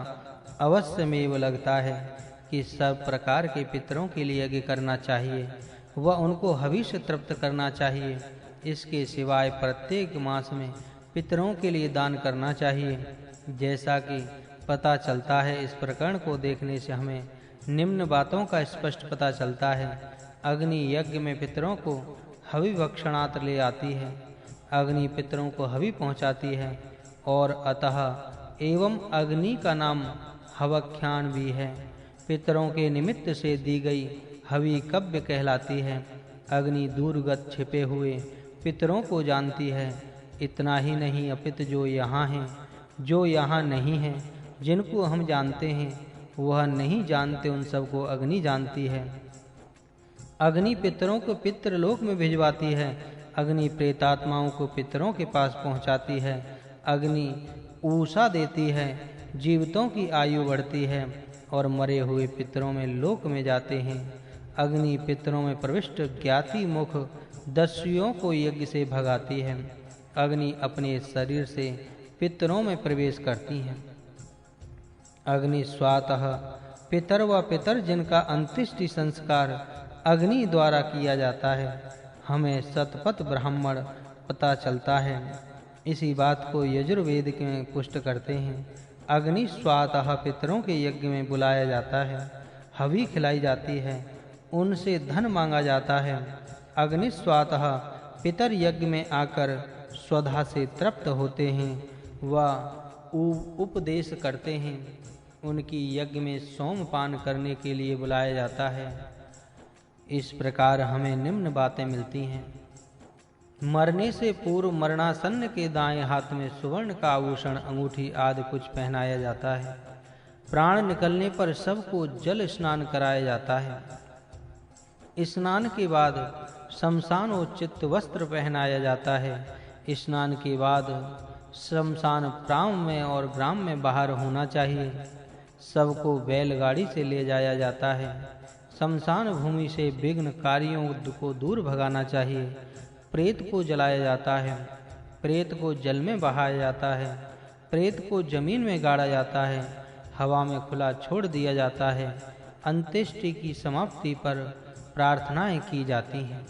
अवश्यमेव लगता है कि सब प्रकार के पितरों के लिए यज्ञ करना चाहिए व उनको हविष्य तृप्त करना चाहिए। इसके सिवाय प्रत्येक मास में पितरों के लिए दान करना चाहिए। जैसा कि पता चलता है, इस प्रकरण को देखने से हमें निम्न बातों का स्पष्ट पता चलता है। अग्नि यज्ञ में पितरों को हवि भक्षणात ले आती है, अग्नि पितरों को हवि पहुंचाती है और अतः एवं अग्नि का नाम हवख्यान भी है। पितरों के निमित्त से दी गई हवि कव्य कहलाती है। अग्नि दूरगत छिपे हुए पितरों को जानती है। इतना ही नहीं, अपितु जो यहाँ हैं, जो यहाँ नहीं हैं, जिनको हम जानते हैं वह नहीं जानते, उन सबको अग्नि जानती है। अग्नि पितरों को पितृलोक में भिजवाती है। अग्नि प्रेतात्माओं को पितरों के पास पहुंचाती है। अग्नि ऊषा देती है, जीवितों की आयु बढ़ती है और मरे हुए पितरों में लोक में जाते हैं। अग्नि पितरों में प्रविष्ट ज्ञाति मुख दस्युओं को यज्ञ से भगाती है। अग्नि अपने शरीर से पितरों में प्रवेश करती है। अग्नि स्वतः पितर व पितर जिनका अंत्येष्टि संस्कार अग्नि द्वारा किया जाता है, हमें शतपथ ब्राह्मण पता चलता है। इसी बात को यजुर्वेद में पुष्ट करते हैं। अग्नि स्वतः पितरों के यज्ञ में बुलाया जाता है, हवि खिलाई जाती है, उनसे धन मांगा जाता है। अग्नि स्वतः पितर यज्ञ में आकर स्वधा से तृप्त होते हैं व उपदेश करते हैं। उनकी यज्ञ में सोमपान करने के लिए बुलाया जाता है। इस प्रकार हमें निम्न बातें मिलती हैं। मरने से पूर्व मरणासन्न के दाएं हाथ में सुवर्ण का आभूषण, अंगूठी आदि कुछ पहनाया जाता है। प्राण निकलने पर सबको जल स्नान कराया जाता है। स्नान के बाद शमशानोचित वस्त्र पहनाया जाता है। स्नान के बाद शमशान प्राण में और ग्राम में बाहर होना चाहिए। सबको बैलगाड़ी से ले जाया जाता है। शमशान भूमि से विघ्न कार्यों को दूर भगाना चाहिए। प्रेत को जलाया जाता है। प्रेत को जल में बहाया जाता है। प्रेत को जमीन में गाड़ा जाता है। हवा में खुला छोड़ दिया जाता है। अंत्येष्टि की समाप्ति पर प्रार्थनाएं की जाती हैं।